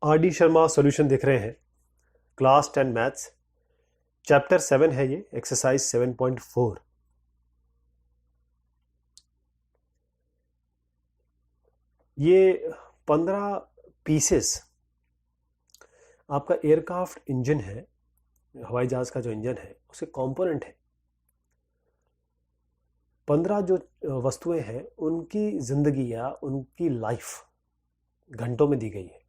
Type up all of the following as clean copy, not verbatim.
R D Sharma solution देख रहे हैं। क्लास 10 मैथ्स चैप्टर 7 है ये, एक्सरसाइज 7.4। ये 15 पीसेस आपका एयरक्राफ्ट इंजन है, हवाई जहाज का जो इंजन है उसके कंपोनेंट है। 15 जो वस्तुएं हैं उनकी जिंदगी या उनकी लाइफ घंटों में दी गई है।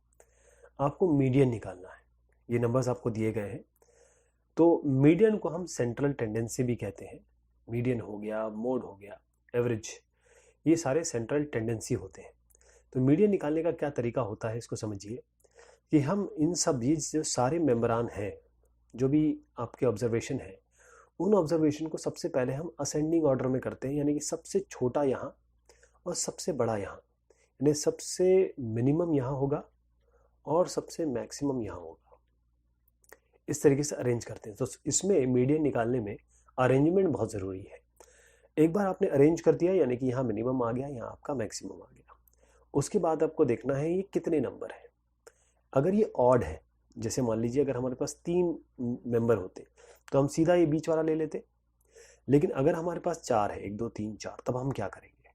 आपको मीडियन निकालना है। ये नंबर्स आपको दिए गए हैं। तो मीडियन को हम सेंट्रल टेंडेंसी भी कहते हैं। मीडियन हो गया, मोड हो गया, एवरेज, ये सारे सेंट्रल टेंडेंसी होते हैं। तो मीडियन निकालने का क्या तरीका होता है इसको समझिए कि हम इन सब ये जो सारे मेंबरान हैं, जो भी आपके ऑब्जर्वेशन है, उन ऑब्जर्वेशन को सबसे पहले हम असेंडिंग ऑर्डर में करते हैं, यानी कि सबसे छोटा यहाँ और सबसे बड़ा यहाँ, यानी सबसे मिनिमम यहाँ होगा और सबसे मैक्सिमम यहाँ होगा। इस तरीके से अरेंज करते हैं। तो इसमें मीडियन निकालने में अरेंजमेंट बहुत ज़रूरी है। एक बार आपने अरेंज कर दिया, यानी कि यहाँ मिनिमम आ गया, यहाँ आपका मैक्सिमम आ गया, उसके बाद आपको देखना है ये कितने नंबर है। अगर ये ऑड है, जैसे मान लीजिए अगर हमारे पास 3 मेंबर होते तो हम सीधा ये बीच वाला ले लेते, लेकिन अगर हमारे पास 4 है, 1 2 3 4, तब हम क्या करेंगे।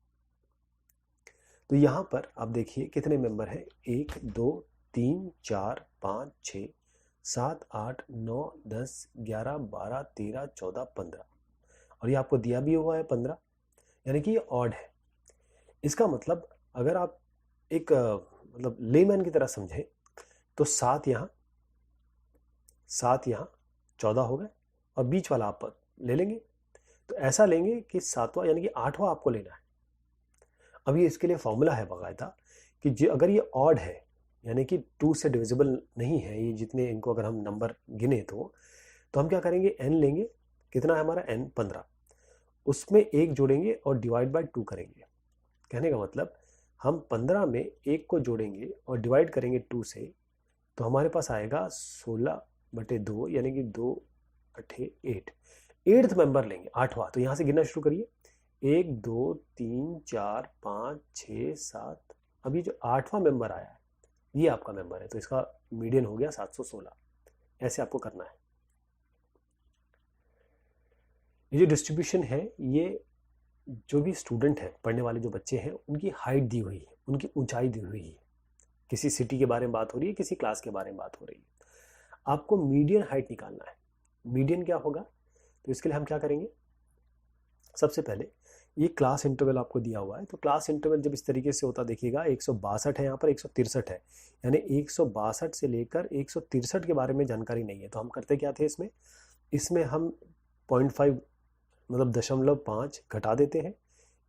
तो यहाँ पर आप देखिए कितने मेंबर हैं, 1 2 3 4 5 6 7 8 9 10 11 12 13 14 15, और ये आपको दिया भी हुआ है 15, यानी कि ये ऑड है। इसका मतलब अगर आप एक मतलब लेमैन की तरह समझें तो 7 यहाँ 14 हो गए, और बीच वाला आप ले लेंगे। तो ऐसा लेंगे कि 7वां यानी कि 8वां आपको लेना है। अब ये इसके लिए फॉर्मूला है बाकायदा कि अगर ये ऑड है, यानी कि 2 से डिविजिबल नहीं है ये, जितने इनको अगर हम नंबर गिने तो हम क्या करेंगे, n लेंगे। कितना है हमारा n 15, उसमें 1 जोड़ेंगे और डिवाइड बाय 2 करेंगे। कहने का मतलब हम 15 में 1 को जोड़ेंगे और डिवाइड करेंगे 2 से, तो हमारे पास आएगा 16/2, यानी कि 2 8 8। 8th मेंबर लेंगे, 8वां। तो यहाँ से गिनना शुरू करिए, 1 2 3 4 5 6 7। अभी जो 8वां मेंबर आया है ये आपका मेंबर है, तो इसका मीडियन हो गया 716। ऐसे आपको करना है। ये जो डिस्ट्रीब्यूशन है, ये जो भी स्टूडेंट है, पढ़ने वाले जो बच्चे हैं, उनकी हाइट दी हुई है, उनकी ऊंचाई दी हुई है। किसी सिटी के बारे में बात हो रही है, किसी क्लास के बारे में बात हो रही है। आपको मीडियन हाइट निकालना है। मीडियन क्या होगा, तो इसके लिए हम क्या करेंगे, सबसे पहले ये क्लास इंटरवल आपको दिया हुआ है। तो क्लास इंटरवल जब इस तरीके से होता देखिएगा, 162 है, यहाँ पर 163 है, यानी 162 से लेकर 163 के बारे में जानकारी नहीं है। तो हम करते क्या थे, इसमें हम 0.5 मतलब 0.5 घटा देते हैं,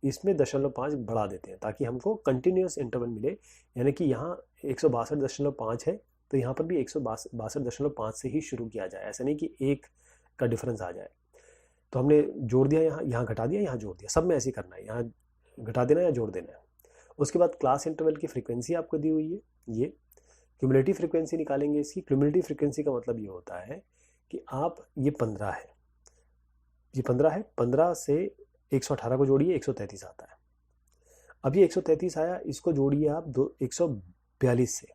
इसमें 0.5 बढ़ा देते हैं, ताकि हमको कंटिन्यूस इंटरवल मिले। यानी कि यहाँ 162.5 है, तो यहाँ पर भी 162.5 से ही शुरू किया जाए, ऐसा नहीं कि 1 का डिफरेंस आ जाए। तो हमने जोड़ दिया, यहाँ घटा दिया, यहाँ जोड़ दिया, सब में ऐसे ही करना है, यहाँ घटा देना या जोड़ देना है। उसके बाद क्लास इंटरवल की फ्रीक्वेंसी आपको दी हुई है। ये क्यूमुलेटिव फ्रीक्वेंसी निकालेंगे। इसकी क्यूमुलेटिव फ्रीक्वेंसी का मतलब ये होता है कि आप, ये 15 है, ये 15 है, 15 से 118 को जोड़िए, 133 आता है। अब ये 133 आया, इसको जोड़िए आप 142 से,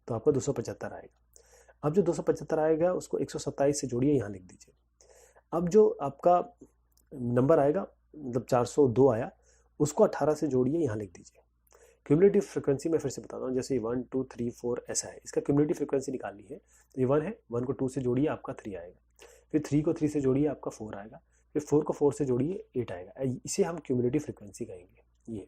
तो आपका 275 आएगा। अब जो 275 आएगा उसको 127 से जोड़िए, यहाँ लिख दीजिए। अब जो आपका नंबर आएगा, मतलब 402 आया, उसको 18 से जोड़िए, यहाँ लिख दीजिए। क्यूमुलेटिव फ्रीक्वेंसी मैं फिर से बताता हूँ, जैसे 1 2 3 4 ऐसा है, इसका क्यूमुलेटिव फ्रीक्वेंसी निकालनी है। तो ये 1 है, 1 को 2 से जोड़िए, आपका 3 आएगा। फिर 3 को 3 से जोड़िए, आपका 4 आएगा। फिर 4 को 4 से जोड़िए, 8 आएगा। इसे हम क्यूमुलेटिव फ्रीक्वेंसी कहेंगे। ये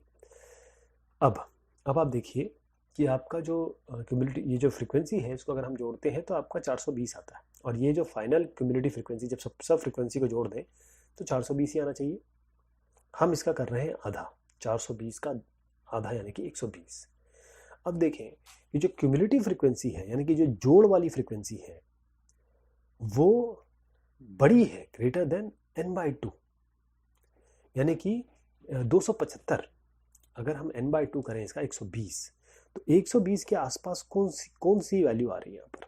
अब आप देखिए कि आपका जो क्यूमुलेटिव ये जो फ्रीक्वेंसी है, इसको अगर हम जोड़ते हैं तो आपका 420 आता है। और ये जो फाइनल क्यूमुलेटिव फ्रीक्वेंसी, जब सब फ्रीक्वेंसी को जोड़ दें तो 420 ही आना चाहिए। हम इसका कर रहे हैं आधा, 420 का आधा यानी कि 120। अब देखें कि जो क्यूमुलेटिव फ्रीक्वेंसी है, यानी कि जो जोड़ वाली फ्रीक्वेंसी है, वो बड़ी है, ग्रेटर देन n/2, यानी कि 275। अगर हम n/2 करें इसका 120, तो 120 के आसपास कौन सी वैल्यू आ रही है यहाँ पर,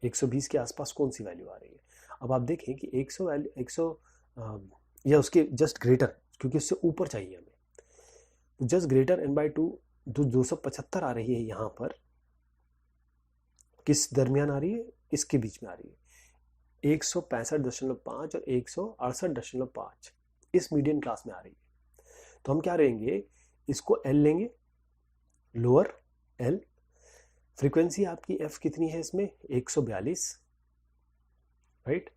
120 के आसपास कौन सी वैल्यू आ रही है। अब आप देखें कि 100 या उसके जस्ट ग्रेटर, क्योंकि उससे ऊपर चाहिए हमें, तो जस्ट ग्रेटर n/2 275 आ रही है यहाँ पर, किस दरमियान आ रही है, इसके बीच में आ रही है, 165.5 और 168.5 इस मीडियन क्लास में आ रही है। तो हम क्या रहेंगे, इसको एल लेंगे, लोअर एल। फ्रीक्वेंसी आपकी एफ कितनी है इसमें, 142, राइट।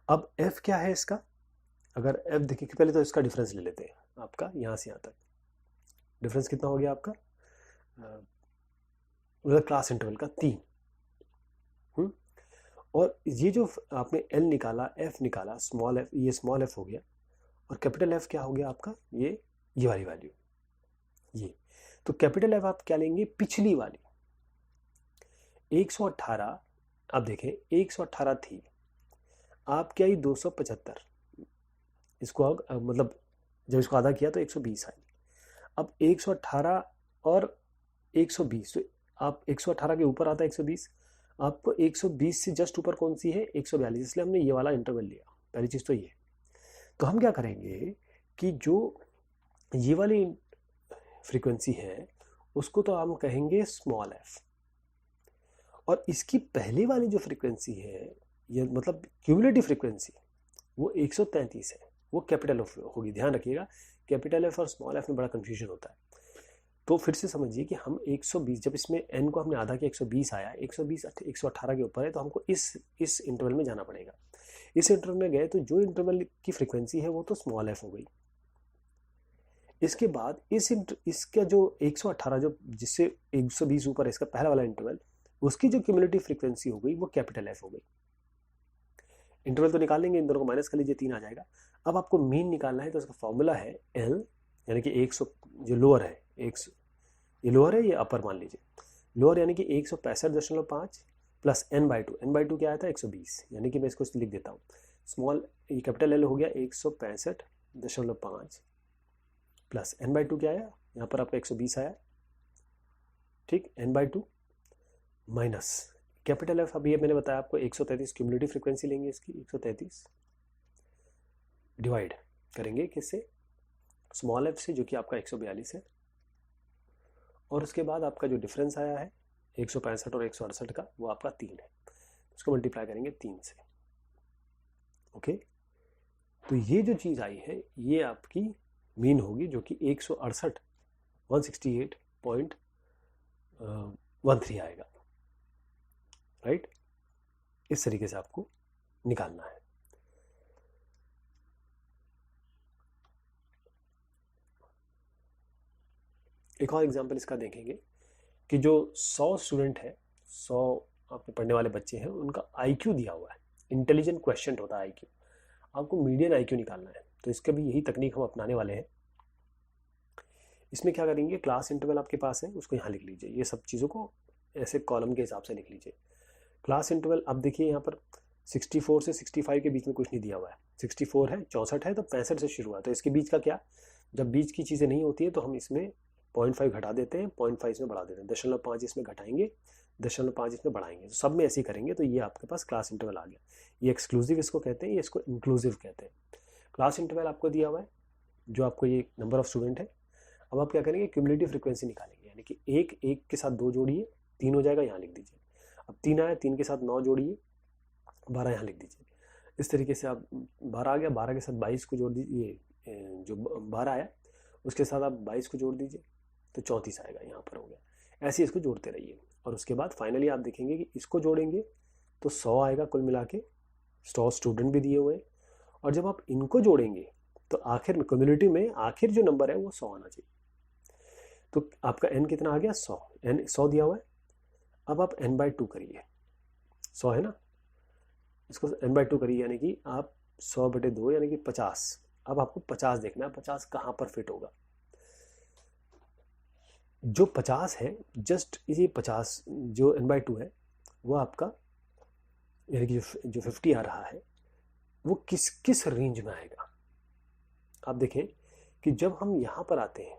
अब एफ क्या है इसका, अगर एफ देखिए, पहले तो इसका डिफरेंस ले लेते हैं आपका, यहां से यहां तक डिफरेंस कितना हो गया आपका, मतलब क्लास इंटरवल का 3। और ये जो आपने एल निकाला, एफ निकाला, स्मॉल एफ, ये स्मॉल एफ हो गया, और कैपिटल एफ क्या हो गया आपका, ये वाली वैल्यू, ये। तो कैपिटल एफ आप क्या लेंगे, पिछली वाली 118। अब देखें 118 थी, आप क्या, 275, इसको मतलब जब इसको आधा किया तो 120 आई। अब 118 और 120, तो आप 118 के ऊपर आता है 120, आपको 120 से जस्ट ऊपर कौन सी है, 142, इसलिए हमने ये वाला इंटरवल लिया। पहली चीज़ तो ये। तो हम क्या करेंगे कि जो ये वाली फ्रीक्वेंसी है उसको तो हम कहेंगे स्मॉल एफ, और इसकी पहले वाली जो फ्रीक्वेंसी है, ये मतलब क्यूमुलेटिव फ्रीक्वेंसी, वो 133 है, वो कैपिटल एफ होगी। ध्यान रखिएगा, कैपिटल एफ और स्मॉल एफ में बड़ा कंफ्यूजन होता है। तो फिर से समझिए कि हम 120, जब इसमें एन को हमने आधा किया 120 आया, 120 118 के ऊपर है, तो हमको इस इंटरवल में जाना पड़ेगा। इस इंटरवल में गए तो जो इंटरवल की फ्रीक्वेंसी है वो तो स्मॉल एफ हो गई। इसके बाद इसका जो 118, जो जिससे 120 ऊपर है, इसका पहला वाला इंटरवल, उसकी जो क्यूमुलेटिव फ्रीक्वेंसी हो गई वो कैपिटल एफ हो गई। इंटरवल तो निकाल लेंगे, इन दोनों को माइनस कर लीजिए, 3 आ जाएगा। अब आपको मीन निकालना है, तो इसका फॉर्मूला है एल, यानी कि 100 जो लोअर है, 100 ये लोअर है, ये अपर मान लीजिए, लोअर यानी कि 165.5 प्लस n/2, n/2 क्या आया था, 120, यानी कि मैं इसको लिख देता हूँ, स्मॉल ये कैपिटल एल हो गया 165.5 प्लस n/2 क्या आया, यहाँ पर आपका 120 आया, ठीक, n/2 माइनस कैपिटल एफ। अभी मैंने बताया आपको 133 क्यूमुलेटिव फ्रीक्वेंसी लेंगे इसकी, 133 डिवाइड करेंगे किससे, स्मॉल एफ से, जो कि आपका 142 है, और उसके बाद आपका जो डिफरेंस आया है 165 और 168 का, वो आपका 3 है, उसको मल्टीप्लाई करेंगे 3 से। ओके, तो ये जो चीज़ आई है ये आपकी मीन होगी, जो कि 168.13 आएगा, राइट। इस तरीके से आपको निकालना है। एक और एग्जांपल इसका देखेंगे कि जो 100 स्टूडेंट है, 100 आपके पढ़ने वाले बच्चे हैं, उनका आईक्यू दिया हुआ है, इंटेलिजेंट क्वेश्चन होता है आईक्यू, आपको मीडियन आईक्यू निकालना है। तो इसका भी यही तकनीक हम अपनाने वाले हैं। इसमें क्या करेंगे, क्लास इंटरवल आपके पास है, उसको यहाँ लिख लीजिए, ये सब चीज़ों को ऐसे कॉलम के हिसाब से लिख लीजिए। क्लास इंटरवल, अब देखिए यहाँ पर 64 से 65 के बीच में कुछ नहीं दिया हुआ है, 64 है, 64 है, तो 65 से शुरू हुआ, तो इसके बीच का क्या, जब बीच की चीज़ें नहीं होती है तो हम इसमें 0.5 घटा देते हैं, 0.5 इसमें बढ़ा देते हैं, 0.5 इसमें घटाएंगे, 0.5 इसमें बढ़ाएंगे, तो सब में ऐसे ही करेंगे। तो ये आपके पास क्लास इंटरवल आ गया। ये एक्सक्लूसिव इसको कहते हैं, ये इसको इंक्लूसिव कहते हैं। क्लास इंटरवल आपको दिया हुआ है, जो आपको ये नंबर ऑफ स्टूडेंट है। अब आप क्या करेंगे, क्यूमुलेटिव फ्रीक्वेंसी निकालेंगे, यानी कि एक के साथ 2 जोड़िए, 3 हो जाएगा, यहाँ लिख दीजिए। अब 3 आया, 3 के साथ 9 जोड़िए, 12 यहाँ लिख दीजिए। इस तरीके से आप 12 आ गया, 12 के साथ 22 को जोड़ दीजिए, जो 12 आया उसके साथ आप 22 को जोड़ दीजिए, तो 34 आएगा, यहाँ पर हो गया। ऐसे इसको जोड़ते रहिए, और उसके बाद फाइनली आप देखेंगे कि इसको जोड़ेंगे तो 100 आएगा कुल मिला के, 100 स्टूडेंट भी दिए हुए हैं। और जब आप इनको जोड़ेंगे तो आखिर में कम्युनिटी में आखिर जो नंबर है वो 100 आना चाहिए। तो आपका n कितना आ गया, 100, n 100 दिया हुआ है। अब आप n/2 करिए, 100 है ना, इसको n/2 करिए, यानी कि आप 100/2 यानी कि 50। अब आपको 50 देखना है, 50 कहाँ पर फिट होगा। जो 50 है, जस्ट ये 50 जो n/2 है वो आपका, यानी कि जो 50 आ रहा है वो किस किस रेंज में आएगा। आप देखें कि जब हम यहाँ पर आते हैं,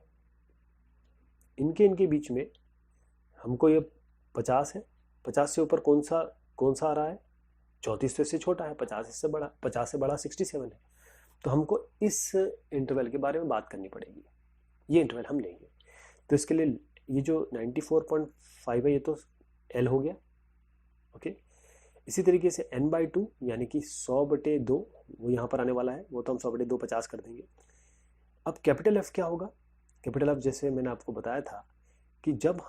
इनके बीच में हमको ये 50 है, 50 से ऊपर कौन सा आ रहा है, 34 तो इससे छोटा है, 50 इससे बड़ा, 50 से बड़ा 67 है। तो हमको इस इंटरवल के बारे में बात करनी पड़ेगी, ये इंटरवल हम लेंगे। तो इसके लिए ये जो 94.5 है, ये तो L हो गया, ओके। इसी तरीके से n/2 यानी कि 100/2 वो यहाँ पर आने वाला है, वो तो हम 100/2 50 कर देंगे। अब कैपिटल F क्या होगा? कैपिटल F जैसे मैंने आपको बताया था कि जब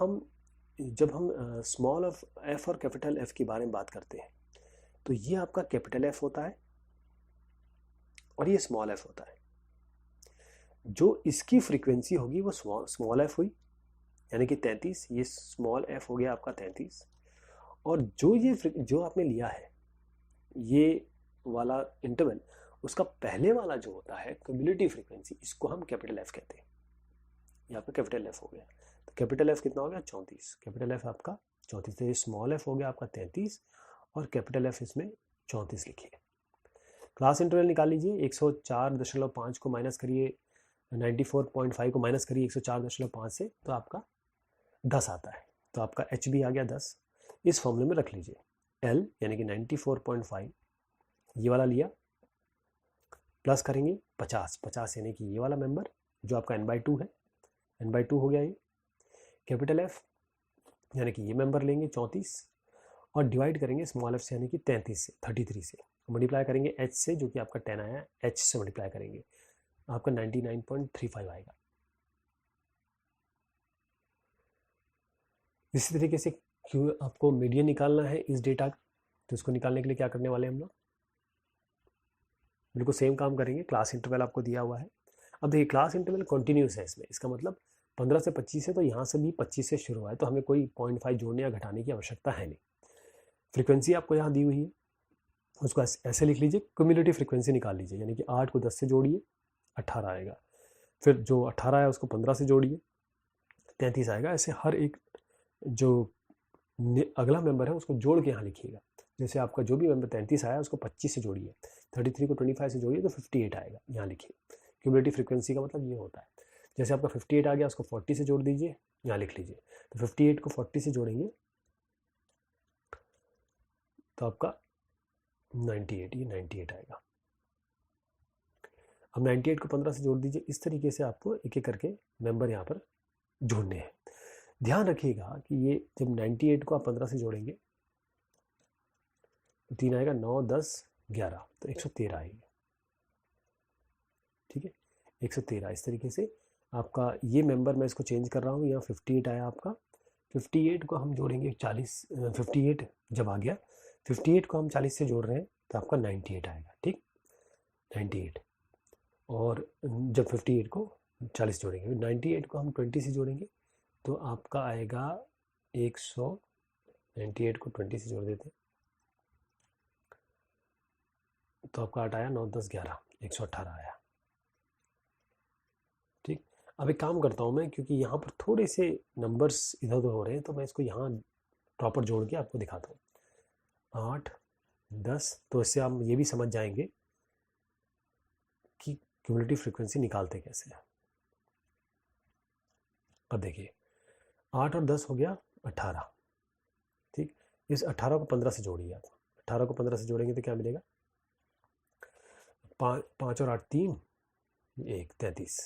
हम स्मॉल f और कैपिटल F के बारे में बात करते हैं तो ये आपका कैपिटल F होता है और ये स्मॉल f होता है। जो इसकी फ्रीक्वेंसी होगी वो स्मॉल f हुई यानी कि 33, ये स्मॉल f हो गया आपका 33। और जो आपने लिया है ये वाला इंटरवल, उसका पहले वाला जो होता है क्यूमुलेटिव फ्रीक्वेंसी, इसको हम कैपिटल F कहते हैं। ये आपका कैपिटल F हो गया। तो कैपिटल F कितना हो गया? 34। कैपिटल F आपका 34। तो ये स्मॉल f हो गया आपका 33 और कैपिटल F इसमें 34 लिखिए। क्लास इंटरवल निकाल लीजिए। 104.5 को माइनस करिए, 94.5 को माइनस करिए 104.5 से, तो आपका 10 आता है। तो आपका h भी आ गया 10। इस फॉर्मूले में रख लीजिए। L यानी कि 94.5 ये वाला लिया, प्लस करेंगे 50 यानी कि ये वाला मेंबर जो आपका n/2 है, n/2 हो गया ये। कैपिटल F यानी कि ये मेंबर लेंगे 34 और डिवाइड करेंगे स्मॉल f से यानी कि 33 से मल्टीप्लाई करेंगे h से, जो कि आपका 10 आया, h से मल्टीप्लाई करेंगे आपका 99.35 आएगा। इसी तरीके से क्यों आपको मीडियन निकालना है इस डेटा का, तो इसको निकालने के लिए क्या करने वाले हैं हम लोग? बिल्कुल सेम काम करेंगे। क्लास इंटरवल आपको दिया हुआ है। अब देखिए क्लास इंटरवल कंटिन्यूस है इसमें, इसका मतलब 15 से 25 है तो यहाँ से भी 25 से शुरू हुआ है, तो हमें कोई 0.5 जोड़ने या घटाने की आवश्यकता है नहीं। फ्रीक्वेंसी आपको यहाँ दी हुई है, उसको ऐसे लिख लीजिए, क्यूमुलेटिव फ्रीक्वेंसी निकाल लीजिए, यानी कि 8 को 10 से जोड़िए 18 आएगा, फिर जो 18 है उसको 15 से जोड़िए 33 आएगा। ऐसे हर एक जो अगला मेंबर है उसको जोड़ के यहाँ लिखिएगा। जैसे आपका जो भी मेंबर 33 आया उसको 25 से जोड़िए, 33 को 25 से जोड़िए तो 58 आएगा, यहाँ लिखिए। क्यूमुलेटिव फ्रीक्वेंसी का मतलब ये होता है। जैसे आपका 58 आ गया उसको 40 से जोड़ दीजिए, यहाँ लिख लीजिए। तो 58 को 40 से जोड़ेंगे तो आपका 98, ये 98 आएगा। अब 98 को 15 से जोड़ दीजिए। इस तरीके से आपको एक एक करके मेंबर यहाँ पर जोड़ने हैं। ध्यान रखिएगा कि ये जब 98 को आप 15 से जोड़ेंगे तो 3 आएगा, 9, 10, 11, तो 113 आएगी। ठीक है, 113। इस तरीके से आपका ये मेंबर, मैं इसको चेंज कर रहा हूँ, यहाँ 58 आया आपका। 58 को हम जोड़ेंगे 40, 58 जब आ गया, 58 को हम 40 से जोड़ रहे हैं तो आपका 98 आएगा। ठीक, 98। और जब 58 को 40 जोड़ेंगे, 98 को हम 20 से जोड़ेंगे तो आपका आएगा 100। 98 को 20 से जोड़ देते हैं तो आपका 8 आया, 9, 10, 11, 118 आया। ठीक, अब एक काम करता हूँ मैं, क्योंकि यहाँ पर थोड़े से नंबर्स इधर उधर हो रहे हैं तो मैं इसको यहाँ प्रॉपर जोड़ के आपको दिखाता हूँ। 8, 10, तो इससे आप ये भी समझ जाएंगे कि क्यूमुलेटिव फ्रीक्वेंसी निकालते कैसे हैं। अब देखिए 8 और 10 हो गया 18। ठीक, इस 18 को 15 से जोड़िए आप। 18 को 15 से जोड़ेंगे तो क्या मिलेगा? 5 और 8, 3, 1, 33।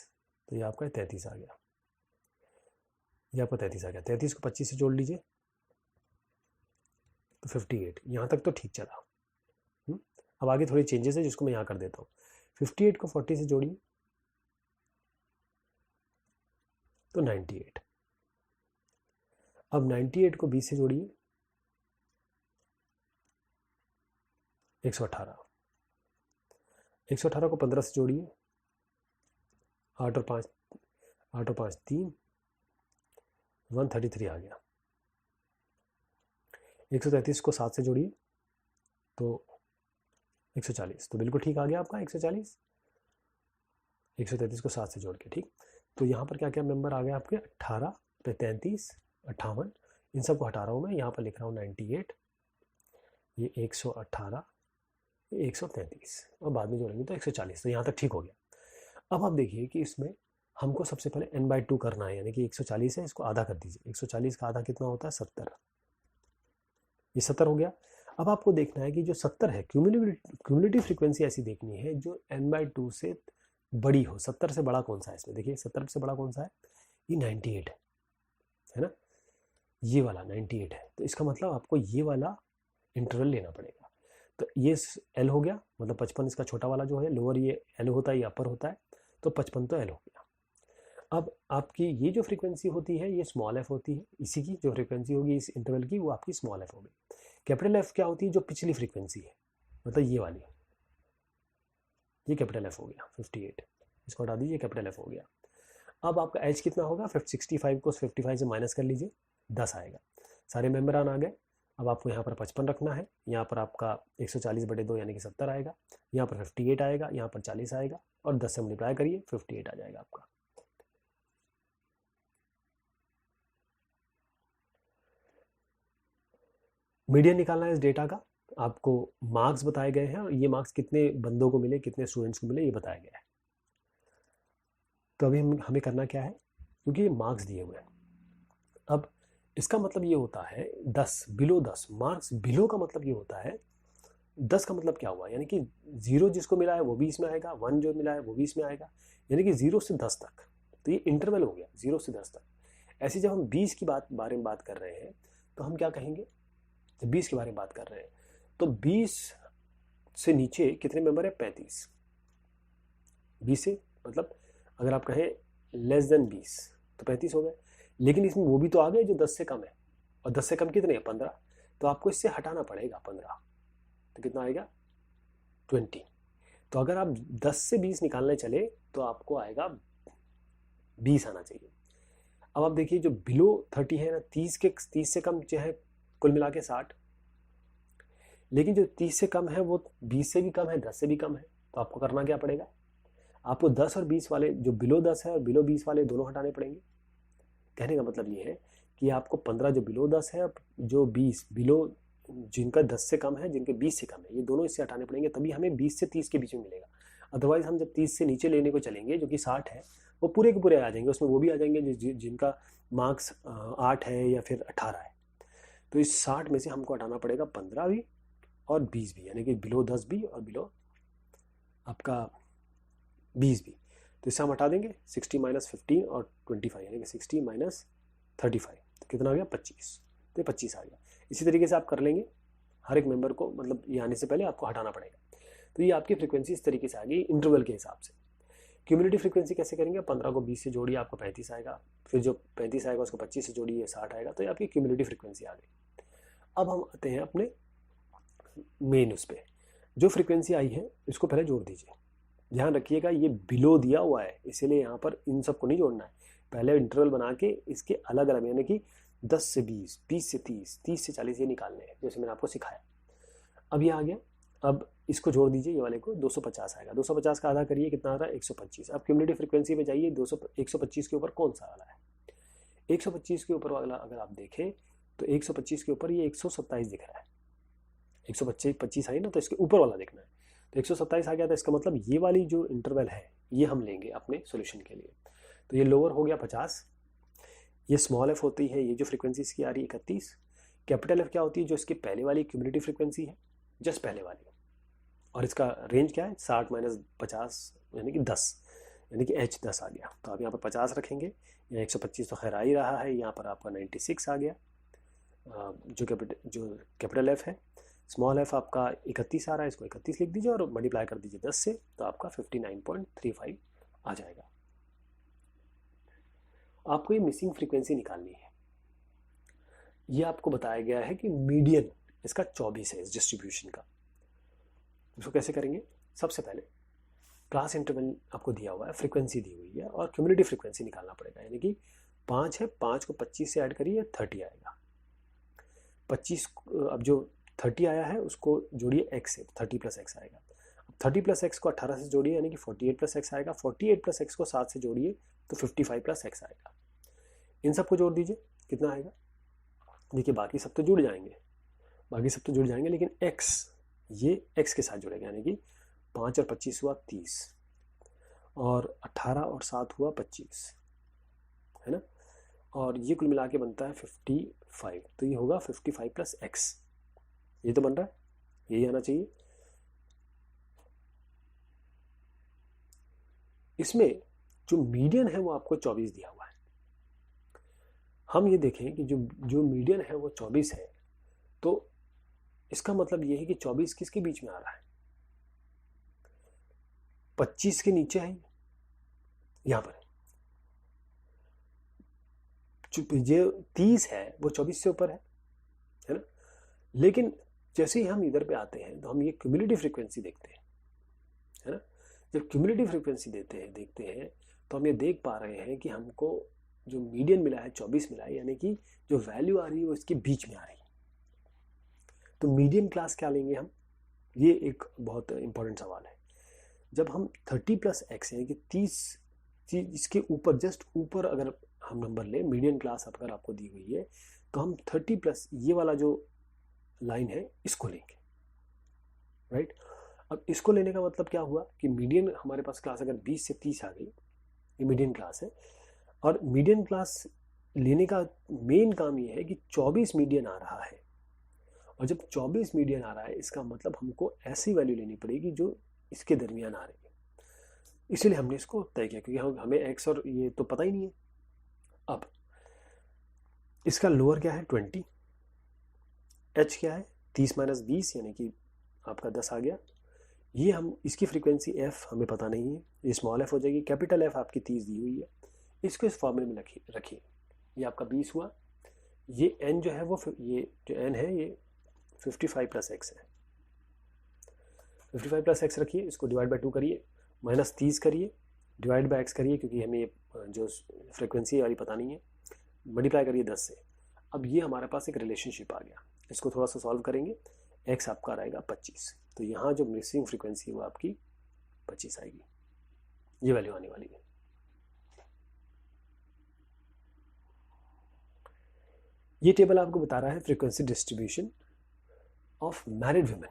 तो ये आपका 33 आ गया, ये आपका 33 आ गया। 33 को 25 से जोड़ लीजिए तो 58। यहाँ तक तो ठीक चला। अब आगे थोड़ी चेंजेस है जिसको मैं यहाँ कर देता हूँ। 58 को 40 से जोड़िए तो 98। अब 98 को 20 से जोड़िए 118। 118 को 15 से जोड़िए 8 और 5, 3, 133 आ गया। 133 को 7 से जोड़िए तो 140, तो बिल्कुल ठीक आ गया आपका 140। 133 को 7 से जोड़ के, ठीक। तो यहाँ पर क्या क्या मेंबर आ गए आपके? 18 पे 33, 58, इन सबको हटा रहा हूँ मैं, यहाँ पर लिख रहा हूँ 98, ये 118, ये 133, और बाद में जोड़ेंगे तो 140। तो यहाँ तक ठीक हो गया। अब आप देखिए कि इसमें हमको सबसे पहले n/2 करना है, यानी कि 140 है, इसको आधा कर दीजिए। 140 का आधा कितना होता है? 70। ये 70 हो गया। अब आपको देखना है कि जो 70 है, क्यूमुलेटिव फ्रीक्वेंसी ऐसी देखनी है जो n/2 से बड़ी हो। 70 से बड़ा कौन सा है इसमें? देखिए 70 से बड़ा कौन सा है? ये 98 है ना, ये वाला 98 है। तो इसका मतलब आपको ये वाला इंटरवल लेना पड़ेगा। तो ये एल हो गया, मतलब 55 इसका छोटा वाला जो है, लोअर ये एल होता है, ये अपर होता है, तो 55 तो एल हो गया। अब आपकी ये जो फ्रीक्वेंसी होती है ये स्मॉल एफ होती है, इसी की जो फ्रीक्वेंसी होगी इस इंटरवल की वो आपकी स्मॉल एफ होगी। कैपिटल एफ क्या होती है, जो पिछली फ्रीक्वेंसी है, मतलब ये वाली, ये कैपिटल एफ हो गया 58, इसको हटा दीजिए, कैपिटल एफ हो गया। अब आपका एच कितना होगा, 65 को 55 से माइनस कर लीजिए, 10 आएगा। सारे मेम्बरान आ गए। अब आपको यहाँ पर 55 रखना है, यहाँ पर आपका 140/2 यानी कि 70 आएगा, यहाँ पर 58 आएगा, यहाँ पर 40 आएगा, और 10 से मल्टीप्लाई करिए, 58 आ जाएगा आपका। मीडियन निकालना है इस डेटा का, आपको मार्क्स बताए गए हैं और ये मार्क्स कितने बंदों को मिले, कितने स्टूडेंट्स को मिले, ये बताया गया है। तो अभी हमें करना क्या है, क्योंकि ये मार्क्स दिए हुए हैं। अब इसका मतलब ये होता है 10 बिलो 10 मार्क्स बिलो का मतलब ये होता है 10 का मतलब क्या हुआ, यानी कि 0 जिसको मिला है वो भी इसमें आएगा, 1 जो मिला है वो भी इसमें आएगा, यानी कि 0 से 10 तक। तो ये इंटरवल हो गया 0 से 10 तक। ऐसे जब हम 20 की बारे में बात कर रहे हैं तो हम क्या कहेंगे, जब 20 के बारे में बात कर रहे हैं तो 20 से नीचे कितने मेंबर है, 35। 20 से मतलब अगर आप कहें लेस देन 20 तो 35 हो गए, लेकिन इसमें वो भी तो आ गए जो 10 से कम है, और 10 से कम कितने हैं, 15। तो आपको इससे हटाना पड़ेगा 15, तो कितना आएगा 20। तो अगर आप 10 से 20 निकालने चले तो आपको आएगा 20 आना चाहिए। अब आप देखिए जो बिलो 30 है ना, 30 से कम जो है कुल मिला के 60, लेकिन जो 30 से कम है वो 20 से भी कम है, 10 से भी कम है। तो आपको करना क्या पड़ेगा, आपको 10 और 20 वाले, जो बिलो 10 है और बिलो 20 वाले दोनों हटाने पड़ेंगे। कहने का मतलब ये है कि आपको 15 जो बिलो 10 है, जो 20 बिलो जिनका 10 से कम है, जिनके 20 से कम है, ये दोनों इससे हटाने पड़ेंगे, तभी हमें 20 से 30 के बीच में मिलेगा। अदरवाइज हम जब 30 से नीचे लेने को चलेंगे जो कि 60 है, वो पूरे के पूरे आ जाएंगे, उसमें वो भी आ जाएंगे जिनका मार्क्स 8 है या फिर 18 है। तो इस 60 में से हमको हटाना पड़ेगा 15 भी और 20 भी, यानी कि बिलो 10 भी और बिलो आपका 20 भी। तो इससे हम हटा देंगे 60 - 15 और 25, यानी कि 60 - 35, तो कितना आ गया 25। तो 25 आ गया। इसी तरीके से आप कर लेंगे हर एक मेंबर को, मतलब ये आने से पहले आपको हटाना पड़ेगा। तो ये आपकी फ्रीक्वेंसी इस तरीके से आ गई इंटरवल के हिसाब से। क्यूमुलेटिव फ्रीक्वेंसी कैसे करेंगे, 15 को 20 से जोड़िए, आपको 35 आएगा, फिर जो 35 आएगा उसको 25 से जोड़िए, 60 आएगा। तो ये आपकी क्यूमुलेटिव फ्रीक्वेंसी आ गई। अब हम आते हैं अपने मेन उस पर, जो फ्रीक्वेंसी आई है इसको पहले जोड़ दीजिए। ध्यान रखिएगा ये बिलो दिया हुआ है, इसीलिए यहाँ पर इन सबको नहीं जोड़ना है, पहले इंटरवल बना के इसके अलग अलग, यानी कि 10 से 20, 20 से 30, 30 से 40 ये निकालने हैं, जैसे मैंने आपको सिखाया। अब ये आ गया, अब इसको जोड़ दीजिए, ये वाले को 250 आएगा, 250 का आधा करिए, कितना आ रहा है 125। अब क्यूमुलेटिव फ्रीक्वेंसी पे जाइए, 125 के ऊपर कौन सा वाला है, 125 के ऊपर वाला अगर आप देखें तो 125 के ऊपर ये 127 दिख रहा है, 125 आई ना, तो इसके ऊपर वाला देखना है। तो 127 आ गया था, इसका मतलब ये वाली जो इंटरवल है ये हम लेंगे अपने सॉल्यूशन के लिए। तो ये लोअर हो गया 50, ये स्मॉल एफ होती है, ये जो फ्रीक्वेंसी इसकी आ रही है 31। कैपिटल एफ क्या होती है, जो इसकी पहले वाली क्यूमुलेटिव फ्रीक्वेंसी है, जस्ट पहले वाली, और इसका रेंज क्या है 60 - 50 यानी कि 10, यानी कि एच 10 आ गया। तो आप यहाँ पर 50 रखेंगे, या 125 तो खैर आ ही रहा है, यहाँ पर आपका 96 आ गया। जो कैपिटल एफ है, स्मॉल एफ आपका 31 आ रहा है, इसको 31 लिख दीजिए और मल्टीप्लाई कर दीजिए 10 से, तो आपका 59.35 आ जाएगा। आपको ये मिसिंग फ्रीक्वेंसी निकालनी है। ये आपको बताया गया है कि मीडियन इसका 24 है इस डिस्ट्रीब्यूशन का। इसको कैसे करेंगे, सबसे पहले क्लास इंटरवल आपको दिया हुआ है, फ्रीक्वेंसी दी हुई है, और क्यूमुलेटिव फ्रीक्वेंसी निकालना पड़ेगा, यानी कि 5 है, 5 को 25 से ऐड करिए 30 आएगा। 25 अब जो 30 आया है उसको जोड़िए x से, 30 + x आएगा। 30 + x को 18 से जोड़िए, यानी कि 48 + x आएगा। 48 + x को 7 से जोड़िए तो 55 + x आएगा। इन सबको जोड़ दीजिए, कितना आएगा, देखिए बाकी सब तो जुड़ जाएंगे, लेकिन x ये x के साथ जुड़ेगा, यानी कि 5 और 25 हुआ 30, और 18 और 7 हुआ 25, है ना, और ये कुल मिला के बनता है 55। तो ये होगा 55 + x, ये तो बन रहा है, यही आना चाहिए। इसमें जो मीडियन है वो आपको 24 दिया हुआ है। हम ये देखें कि जो मीडियन है वो 24 है, तो इसका मतलब ये है कि 24 किसके बीच में आ रहा है, 25 के नीचे है, यहाँ पर जो 30 है वो 24 से ऊपर है ना। लेकिन जैसे ही हम इधर पे आते हैं तो हम ये क्यूमुलेटिव फ्रीक्वेंसी देखते हैं, है ना। जब क्यूमुलेटिव फ्रीक्वेंसी देखते हैं तो हम ये देख पा रहे हैं कि हमको जो मीडियन मिला है 24 मिला है, यानी कि जो वैल्यू आ रही है वो इसके बीच में आ रही है। तो मीडियन क्लास क्या लेंगे हम, ये एक बहुत इंपॉर्टेंट सवाल है। जब हम 30+x यानी कि 30 इसके ऊपर, जस्ट ऊपर अगर हम नंबर लें, मीडियन क्लास अगर आपको दी हुई है, तो हम 30+ ये वाला जो लाइन है इसको लेंगे, राइट। अब इसको लेने का मतलब क्या हुआ कि मीडियन हमारे पास क्लास अगर 20 से 30 आ गई, ये मीडियन क्लास है, और मीडियन क्लास लेने का मेन काम ये है कि 24 मीडियन आ रहा है, और जब 24 मीडियन आ रहा है इसका मतलब हमको ऐसी वैल्यू लेनी पड़ेगी जो इसके दरमियान आ रही है। इसीलिए हमने इसको तय किया, क्योंकि हमें एक्स और ये तो पता ही नहीं है। अब इसका लोअर क्या है 20, एच क्या है 30-20 यानी कि आपका 10 आ गया। ये हम इसकी फ्रीक्वेंसी एफ हमें पता नहीं है, ये स्मॉल एफ हो जाएगी। कैपिटल एफ आपकी 30 दी हुई है, इसको इस फॉर्मूले में रखिए। ये आपका 20 हुआ। ये एन जो है वो, ये जो एन है ये 55+x है। 55+x रखिए, इसको डिवाइड बाय 2 करिए, -30 करिए, डिवाइड बाय x करिए, क्योंकि हमें ये जो फ्रीक्वेंसी वाली पता नहीं है, मल्टीप्लाई करिए 10 से। अब ये हमारे पास एक रिलेशनशिप आ गया, इसको थोड़ा सा सॉल्व करेंगे, x आपका रहेगा 25, तो यहाँ जो मिसिंग फ्रीक्वेंसी है वो आपकी 25 आएगी, ये वैल्यू आने वाली है। ये टेबल आपको बता रहा है frequency distribution of married women,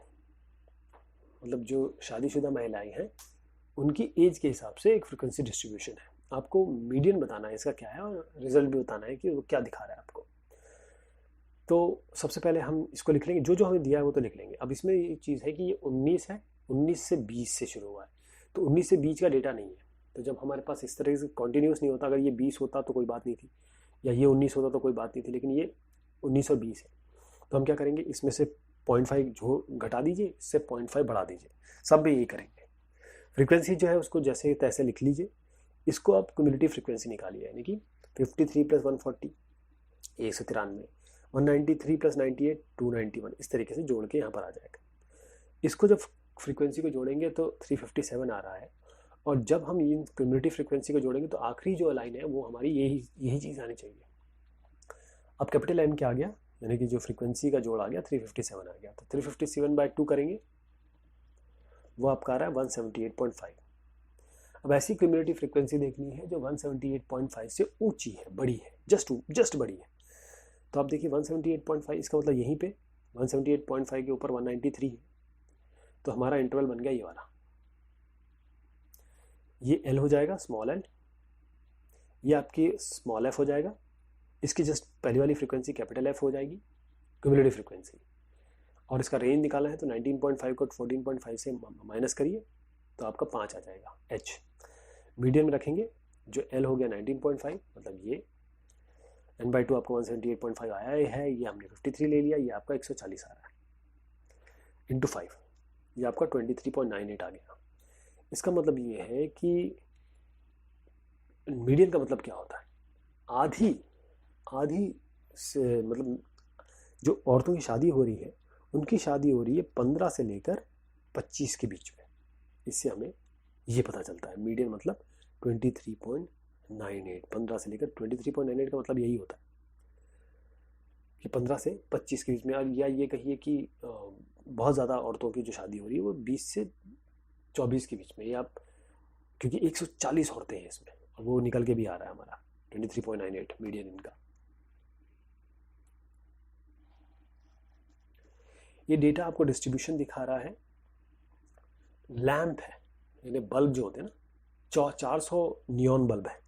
मतलब जो शादीशुदा महिलाएं हैं उनकी एज के हिसाब से एक फ्रीक्वेंसी डिस्ट्रीब्यूशन है। आपको मीडियन बताना है इसका क्या है, और रिजल्ट भी बताना है कि वो क्या दिखा रहा है आपको। तो सबसे पहले हम इसको लिख लेंगे, जो हमें दिया है वो तो लिख लेंगे। अब इसमें ये चीज़ है कि ये 19 है, 19 से 20 से शुरू हुआ है, तो 19 से 20 का डेटा नहीं है। तो जब हमारे पास इस तरह से कॉन्टीन्यूस नहीं होता, अगर ये 20 होता तो कोई बात नहीं थी, या ये 19 होता तो कोई बात नहीं थी, लेकिन ये 19 और 20 है। तो हम क्या करेंगे, इसमें से 0.5 घटा दीजिए, इससे 0.5 बढ़ा दीजिए, सब भी यही करेंगे। फ्रीक्वेंसी जो है उसको जैसे तैसे लिख लीजिए। इसको आप क्यूमुलेटिव फ्रीक्वेंसी निकालिए, यानी कि 53 + 140 193, 193 + 98 291, इस तरीके से जोड़ के यहाँ पर आ जाएगा। इसको जब फ्रीक्वेंसी को जोड़ेंगे तो 357 आ रहा है, और जब हम इन क्यूमुलेटिव फ्रीक्वेंसी को जोड़ेंगे तो आखिरी जो लाइन है वो हमारी यही चीज़ आनी चाहिए। अब कैपिटल एम क्या आ गया, यानी कि जो फ्रीक्वेंसी का जोड़ आ गया 357 आ गया, तो 357/2 करेंगे, वो आपका आ रहा है 178.5। अब ऐसी क्यूमुलेटिव फ्रीक्वेंसी देखनी है जो 178.5 से ऊंची है, बड़ी है, जस्ट बड़ी है। तो आप देखिए 178.5, इसका मतलब यहीं पे 178.5 के ऊपर 193 है, तो हमारा इंटरवल बन गया ये वाला। ये एल हो जाएगा, स्मॉल एल, ये आपकी स्मॉल एफ हो जाएगा, इसकी जस्ट पहली वाली फ्रीक्वेंसी कैपिटल एफ हो जाएगी, क्यूमुलेटिव फ्रीक्वेंसी। और इसका रेंज निकालना है तो 19.5 को 14.5 से माइनस करिए तो आपका 5 आ जाएगा एच। मीडियम रखेंगे, जो एल हो गया 19.5, मतलब ये n/2 आपको 178.5 आया है, ये हमने 53 ले लिया, ये आपका 140 आ रहा है, इंटू 5, ये आपका 23.98 आ गया। इसका मतलब ये है कि मीडियन का मतलब क्या होता है, आधी से, मतलब जो औरतों की शादी हो रही है उनकी शादी हो रही है 15 से लेकर 25 के बीच में। इससे हमें ये पता चलता है मीडियन मतलब 23.98, 15 से लेकर 23.98 का मतलब यही होता है कि 15 से 25 के बीच में। या ये कहिए कि बहुत ज़्यादा औरतों की जो शादी हो रही है वो 20 से 24 के बीच में, या क्योंकि 140 औरतें हैं इसमें, और वो निकल के भी आ रहा है हमारा 23.98 मीडियन इनका। ये डेटा आपको डिस्ट्रीब्यूशन दिखा रहा है, लैंप है, यानी बल्ब जो होते हैं ना, 400 नियॉन बल्ब है,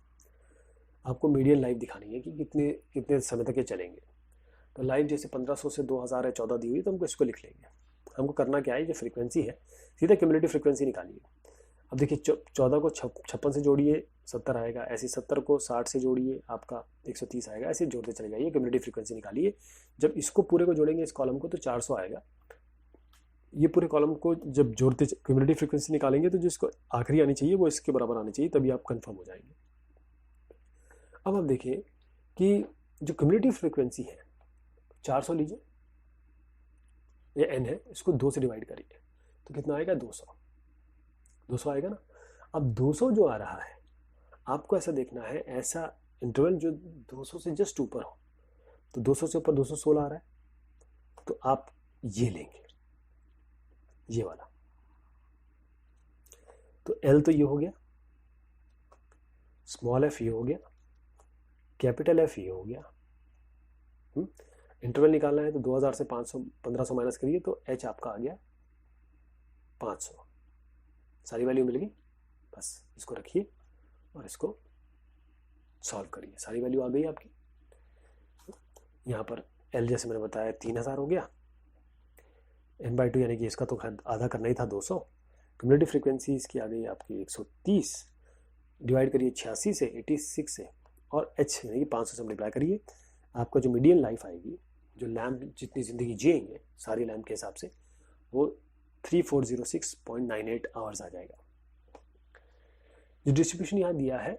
आपको मीडियन लाइफ दिखानी है कि कितने समय तक ये चलेंगे। तो लाइफ जैसे 1500 से 2000 है, 14 दी हुई, तो हमको इसको लिख लेंगे। हमको करना क्या है, जो फ्रीक्वेंसी है सीधा क्यूमुलेटिव फ्रीक्वेंसी निकालिए। अब देखिए 14 को 56 से जोड़िए 70 आएगा, ऐसे 70 को 60 से जोड़िए आपका 130 आएगा, ऐसे जोड़ते चले जाइए, क्यूमुलेटिव फ्रीक्वेंसी निकालिए। जब इसको पूरे को जोड़ेंगे इस कॉलम को तो 400 आएगा, ये पूरे कॉलम को जब जोड़ते क्यूमुलेटिव फ्रीक्वेंसी निकालेंगे तो जिसको आखिरी आनी चाहिए वो इसके बराबर आनी चाहिए, तभी आप कंफर्म हो जाएंगे। अब आप देखिए कि जो क्यूमुलेटिव फ्रीक्वेंसी है 400 लीजिए, ये एन है, इसको 2 से डिवाइड करिए तो कितना आएगा 200, 200 आएगा ना। अब 200 जो आ रहा है आपको ऐसा देखना है, ऐसा इंटरवल जो 200 से जस्ट ऊपर हो, तो 200 से ऊपर 216 आ रहा है तो आप ये लेंगे, ये वाला। तो एल तो ये हो गया, स्मॉल एफ ये हो गया, कैपिटल एफ ये हो गया। इंटरवल निकालना है तो 2000 से 500 1500 माइनस करिए तो एच आपका आ गया 500। सारी वैल्यू मिल गई, बस इसको रखिए और इसको सॉल्व करिए, सारी वैल्यू आ गई आपकी। यहाँ पर एल जैसे मैंने बताया 3000 हो गया, n/2 यानी कि इसका तो आधा करना ही था 200। क्यूमुलेटिव फ्रीक्वेंसी इसकी आ गई आपकी 130, डिवाइड करिए 86 से 86 से, और h यानी कि 500 से मल्टीप्लाई करिए। आपका जो मीडियन लाइफ आएगी, जो लैम्प जितनी ज़िंदगी जिएंगे सारी लैम्प के हिसाब से, वो 3406.98 आवर्स आ जाएगा। जो डिस्ट्रीब्यूशन यहाँ दिया है,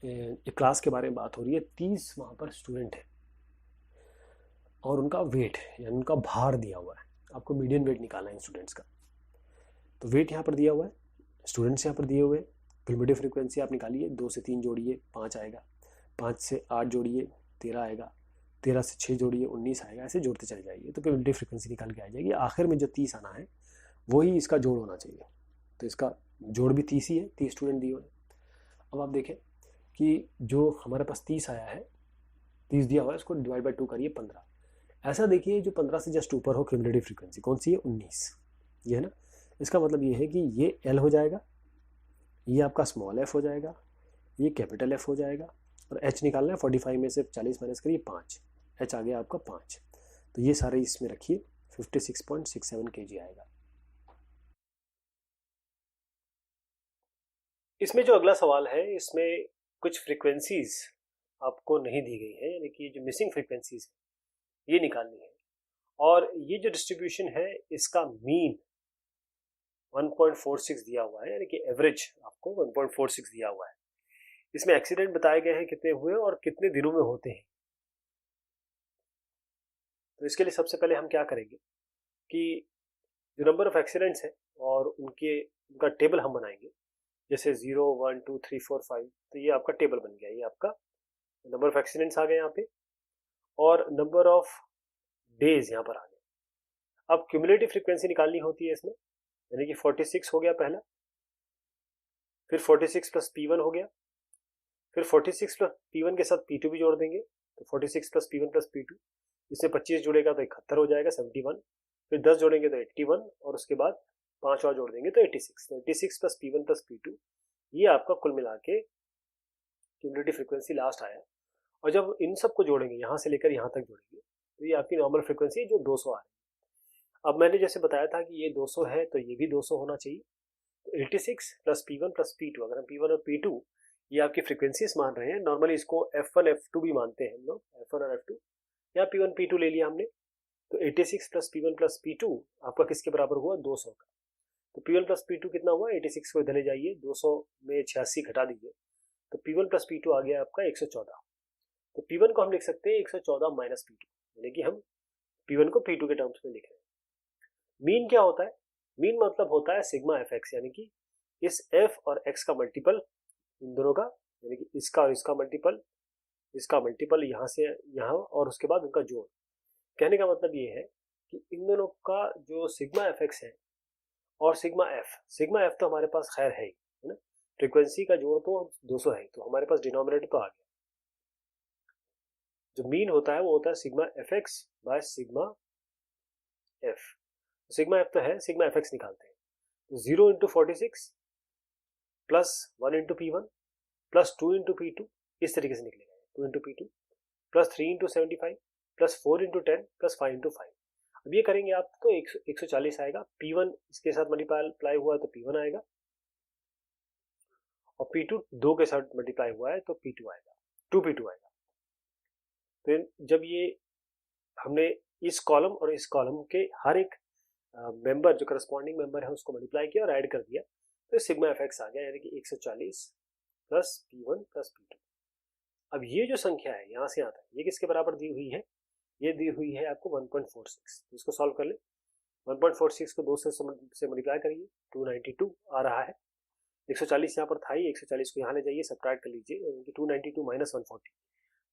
एक क्लास के बारे में बात हो रही है, 30 वहाँ पर स्टूडेंट है और उनका वेट यानी उनका भार दिया हुआ है। आपको मीडियन वेट निकालना है स्टूडेंट्स का, तो वेट यहाँ पर दिया हुआ है, स्टूडेंट्स यहाँ पर दिए हुए। क्यूमुलेटिव फ्रीक्वेंसी आप निकालिए, 2 से 3 जोड़िए 5 आएगा, 5 से 8 जोड़िए 13 आएगा, 13 से 6 जोड़िए 19 आएगा, ऐसे जोड़ते चले जाइए तो क्यूमुलेटिव फ्रीक्वेंसी निकाल के आ जाएगी। आखिर में जो 30 आना है वही इसका जोड़ होना चाहिए, तो इसका जोड़ भी 30 ही है, 30 स्टूडेंट दिए हुए। अब आप देखें कि जो हमारे पास 30 आया है, 30 दिया हुआ है, इसको डिवाइड बाई 2 करिए 15। ऐसा देखिए जो 15 से जस्ट ऊपर हो क्यूमुलेटिव फ्रीक्वेंसी कौन सी है, 19, ये है ना। इसका मतलब ये है कि ये एल हो जाएगा, ये आपका स्मॉल एफ हो जाएगा, ये कैपिटल एफ हो जाएगा, और एच निकालना है 45 में से 40 माइनस करिए 5, एच आ गया आपका 5। तो ये सारे इसमें रखिए, 56.67 kg आएगा। इसमें जो अगला सवाल है, इसमें कुछ फ्रीक्वेंसीज आपको नहीं दी गई है, यानी कि जो मिसिंग फ्रीक्वेंसीज है ये निकालनी है। और ये जो डिस्ट्रीब्यूशन है इसका मीन 1.46 दिया हुआ है, यानी कि एवरेज आपको 1.46 दिया हुआ है। इसमें एक्सीडेंट बताए गए हैं कितने हुए और कितने दिनों में होते हैं। तो इसके लिए सबसे पहले हम क्या करेंगे कि जो नंबर ऑफ एक्सीडेंट्स है और उनका टेबल हम बनाएंगे, जैसे 0 1 2 3 4 5, तो ये आपका टेबल बन गया, ये आपका नंबर ऑफ एक्सीडेंट्स आ गए यहाँ पे, और नंबर ऑफ डेज यहाँ पर आ गए। अब क्यूमुलेटिव फ्रीक्वेंसी निकालनी होती है इसमें, यानी कि 46 हो गया पहला, फिर 46 प्लस P1 हो गया, फिर 46 प्लस P1 के साथ P2 भी जोड़ देंगे, तो 46 प्लस P1 प्लस P2, इसमें 25 जुड़ेगा तो 71 हो जाएगा 71, फिर 10 जोड़ेंगे तो 81, और उसके बाद 5 और जोड़ देंगे तो 86। तो 86 प्लस P1 प्लस P2, ये आपका कुल मिला के क्यूमुलेटिव फ्रीक्वेंसी लास्ट आया। और जब इन सबको जोड़ेंगे, यहाँ से लेकर यहाँ तक जोड़ेंगे, तो ये आपकी नॉर्मल फ्रीक्वेंसी जो 200 आ रही है। अब मैंने जैसे बताया था कि ये 200 है तो ये भी 200 होना चाहिए, तो 86 प्लस P1 प्लस P2, अगर हम P1 और P2 ये आपकी फ्रीक्वेंसीज मान रहे हैं, नॉर्मली इसको F1 F2 भी मानते हैं हम लोग, F1 और F2, या P1 P2 ले लिया हमने, तो 86 प्लस P1 प्लस P2 आपका किसके बराबर हुआ, 200 का। तो P1 प्लस P2 कितना हुआ, 86 को इधर ले जाइए, 200 में 86 घटा दीजिए, तो P1 प्लस P2 आ गया आपका 114। तो P1 को हम लिख सकते हैं 114 माइनस P2, यानी कि हम P1 को P2 के टर्म्स में लिख रहे हैं। मीन क्या होता है, मीन मतलब होता है सिग्मा एफ एक्स, यानी कि इस f और x का मल्टीपल इन दोनों का, यानी कि इसका और इसका मल्टीपल यहाँ से यहाँ, और उसके बाद उनका जोड़। कहने का मतलब ये है कि इन दोनों का जो सिग्मा एफ एक्स है और सिग्मा एफ तो हमारे पास खैर है ही, है ना, फ्रीक्वेंसी का जोड़ तो 200 है, तो हमारे पास डिनोमिनेटर तो आ गया। जो मीन होता है वो होता है sigma F x by sigma F. Sigma F तो है, सिग्मा एफ एक्स निकालते हैं, तो 0 into 46 plus 1 into P1 plus 2 into P2, इस तरीके से निकलेगा, 2 into P2 plus 3 into 75 plus 4 into 10 plus 5 into 5। अब ये करेंगे आप तो 140 आएगा, P1 इसके साथ मल्टीप्लाई हुआ है तो P1 आएगा, और P2 2 के साथ मल्टीप्लाई हुआ है तो P2 आएगा, 2P2 आएगा। तो जब ये हमने इस कॉलम और इस कॉलम के हर एक मेंबर जो करस्पॉन्डिंग मेंबर है उसको मल्टीप्लाई किया और ऐड कर दिया, तो सिग्मा एफ एक्स आ गया, यानी कि 140 प्लस P1 प्लस P2। अब ये जो संख्या है यहाँ से आता है, ये किसके बराबर दी हुई है, ये दी हुई है आपको 1.46। इसको सॉल्व कर ले, 1.46 को 2 से मल्टीप्लाई करिए, 292 आ रहा है। 140 यहाँ पर था ही, 140 को यहाँ ले जाइए, सब्ट्रैक्ट कर लीजिए, 292 माइनस 140,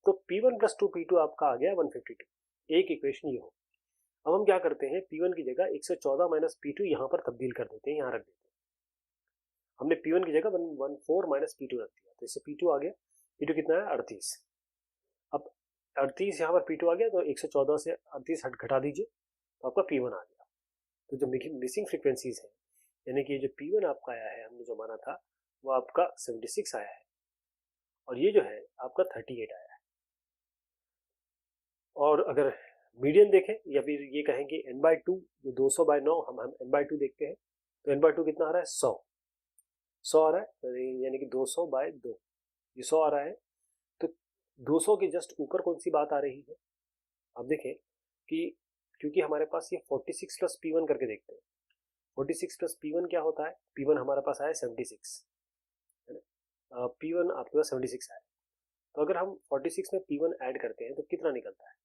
तो P1 प्लस 2P2 आपका आ गया 152। एक इक्वेशन ये हो। अब हम क्या करते हैं, P1 की जगह 114 माइनस P2 यहाँ पर तब्दील कर देते हैं, यहाँ रख देते हैं। हमने P1 की जगह 114 माइनस P2 रख दिया, तो इससे P2 आ गया, P2 कितना है 38। अब 38 यहाँ पर P2 आ गया, तो 114 से 38 घटा दीजिए, तो आपका P1 आ गया। तो जो मिसिंग फ्रीक्वेंसीज है, यानी कि जो P1 आपका आया है, हमने जो माना था वो आपका 76 आया है, और ये जो है आपका 38 आया है। और अगर मीडियन देखें या फिर ये कहेंगे n/2, जो 200/9 हम n/2 देखते हैं, तो n/2 कितना आ रहा है 100 आ रहा है, यानी कि 200/2 ये 100 आ रहा है। तो 200 के जस्ट ऊपर कौन सी बात आ रही है, आप देखें कि क्योंकि हमारे पास ये 46 प्लस P1 करके देखते हैं, 46 प्लस P1 क्या होता है, P1 हमारे पास आया 76 है ना, P1 आपके पास 76 आया, तो अगर हम 46 में P1 ऐड करते हैं तो कितना निकलता है,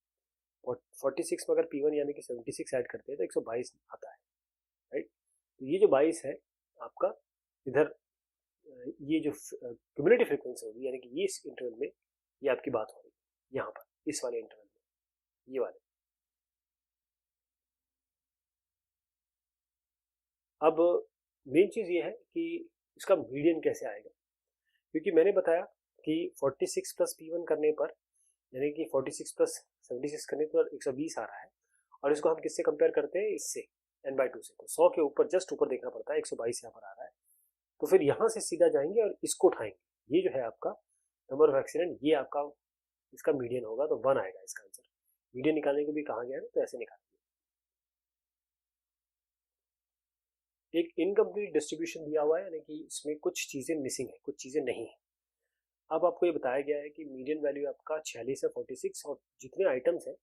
46 में अगर P1 यानी कि 76 ऐड करते हैं तो 122 आता है, राइट। तो ये जो 22 है आपका इधर, ये जो क्यूमुलेटिव फ्रीक्वेंसी होगी, यानी कि ये इस इंटरवल में ये आपकी बात हो रही है, यहाँ पर इस वाले इंटरवल में, ये वाले। अब मेन चीज ये है कि इसका मीडियन कैसे आएगा, क्योंकि मैंने बताया कि 46 प्लस P1 करने पर, यानी कि 46 प्लस 76 करने पर 120 आ रहा है, और इसको हम किससे कंपेयर करते हैं, इससे n/2 से, तो 100 के ऊपर जस्ट ऊपर देखना पड़ता है, 122 यहाँ पर आ रहा है, तो फिर यहाँ से सीधा जाएंगे और इसको उठाएंगे, ये जो है आपका नंबर ऑफ एक्सीडेंट, ये आपका इसका मीडियन होगा, तो 1 आएगा इसका आंसर। मीडियन निकालने को भी कहा गया है, तो ऐसे निकालेंगे। एक इनकम्प्लीट डिस्ट्रीब्यूशन दिया हुआ है, यानी कि इसमें कुछ चीजें मिसिंग है, कुछ चीजें नहीं है। अब आपको ये बताया गया है कि मीडियन वैल्यू आपका 46 है, 46, और जितने आइटम्स हैं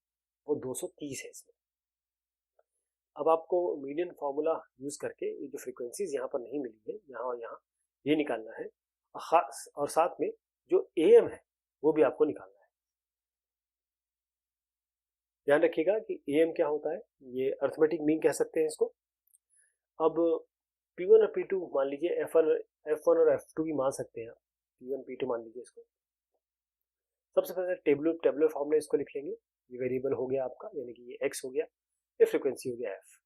वो 230 है इसमें। अब आपको मीडियन फॉर्मूला यूज करके ये जो फ्रीक्वेंसीज यहाँ पर नहीं मिली है, यहाँ और यहाँ, ये निकालना है, और साथ में जो AM है वो भी आपको निकालना है। ध्यान रखिएगा कि AM क्या होता है, ये अर्थमेटिक मीन कह सकते हैं इसको। अब P1 और P2 मान लीजिए, F1 और F2 भी मान सकते हैं, P1 P2 मान लीजिए इसको। सबसे पहले टेबुलर फॉर्म में इसको लिख लेंगे, ये वेरिएबल हो गया आपका, यानी कि ये x हो गया, ये फ्रीक्वेंसी हो गया f।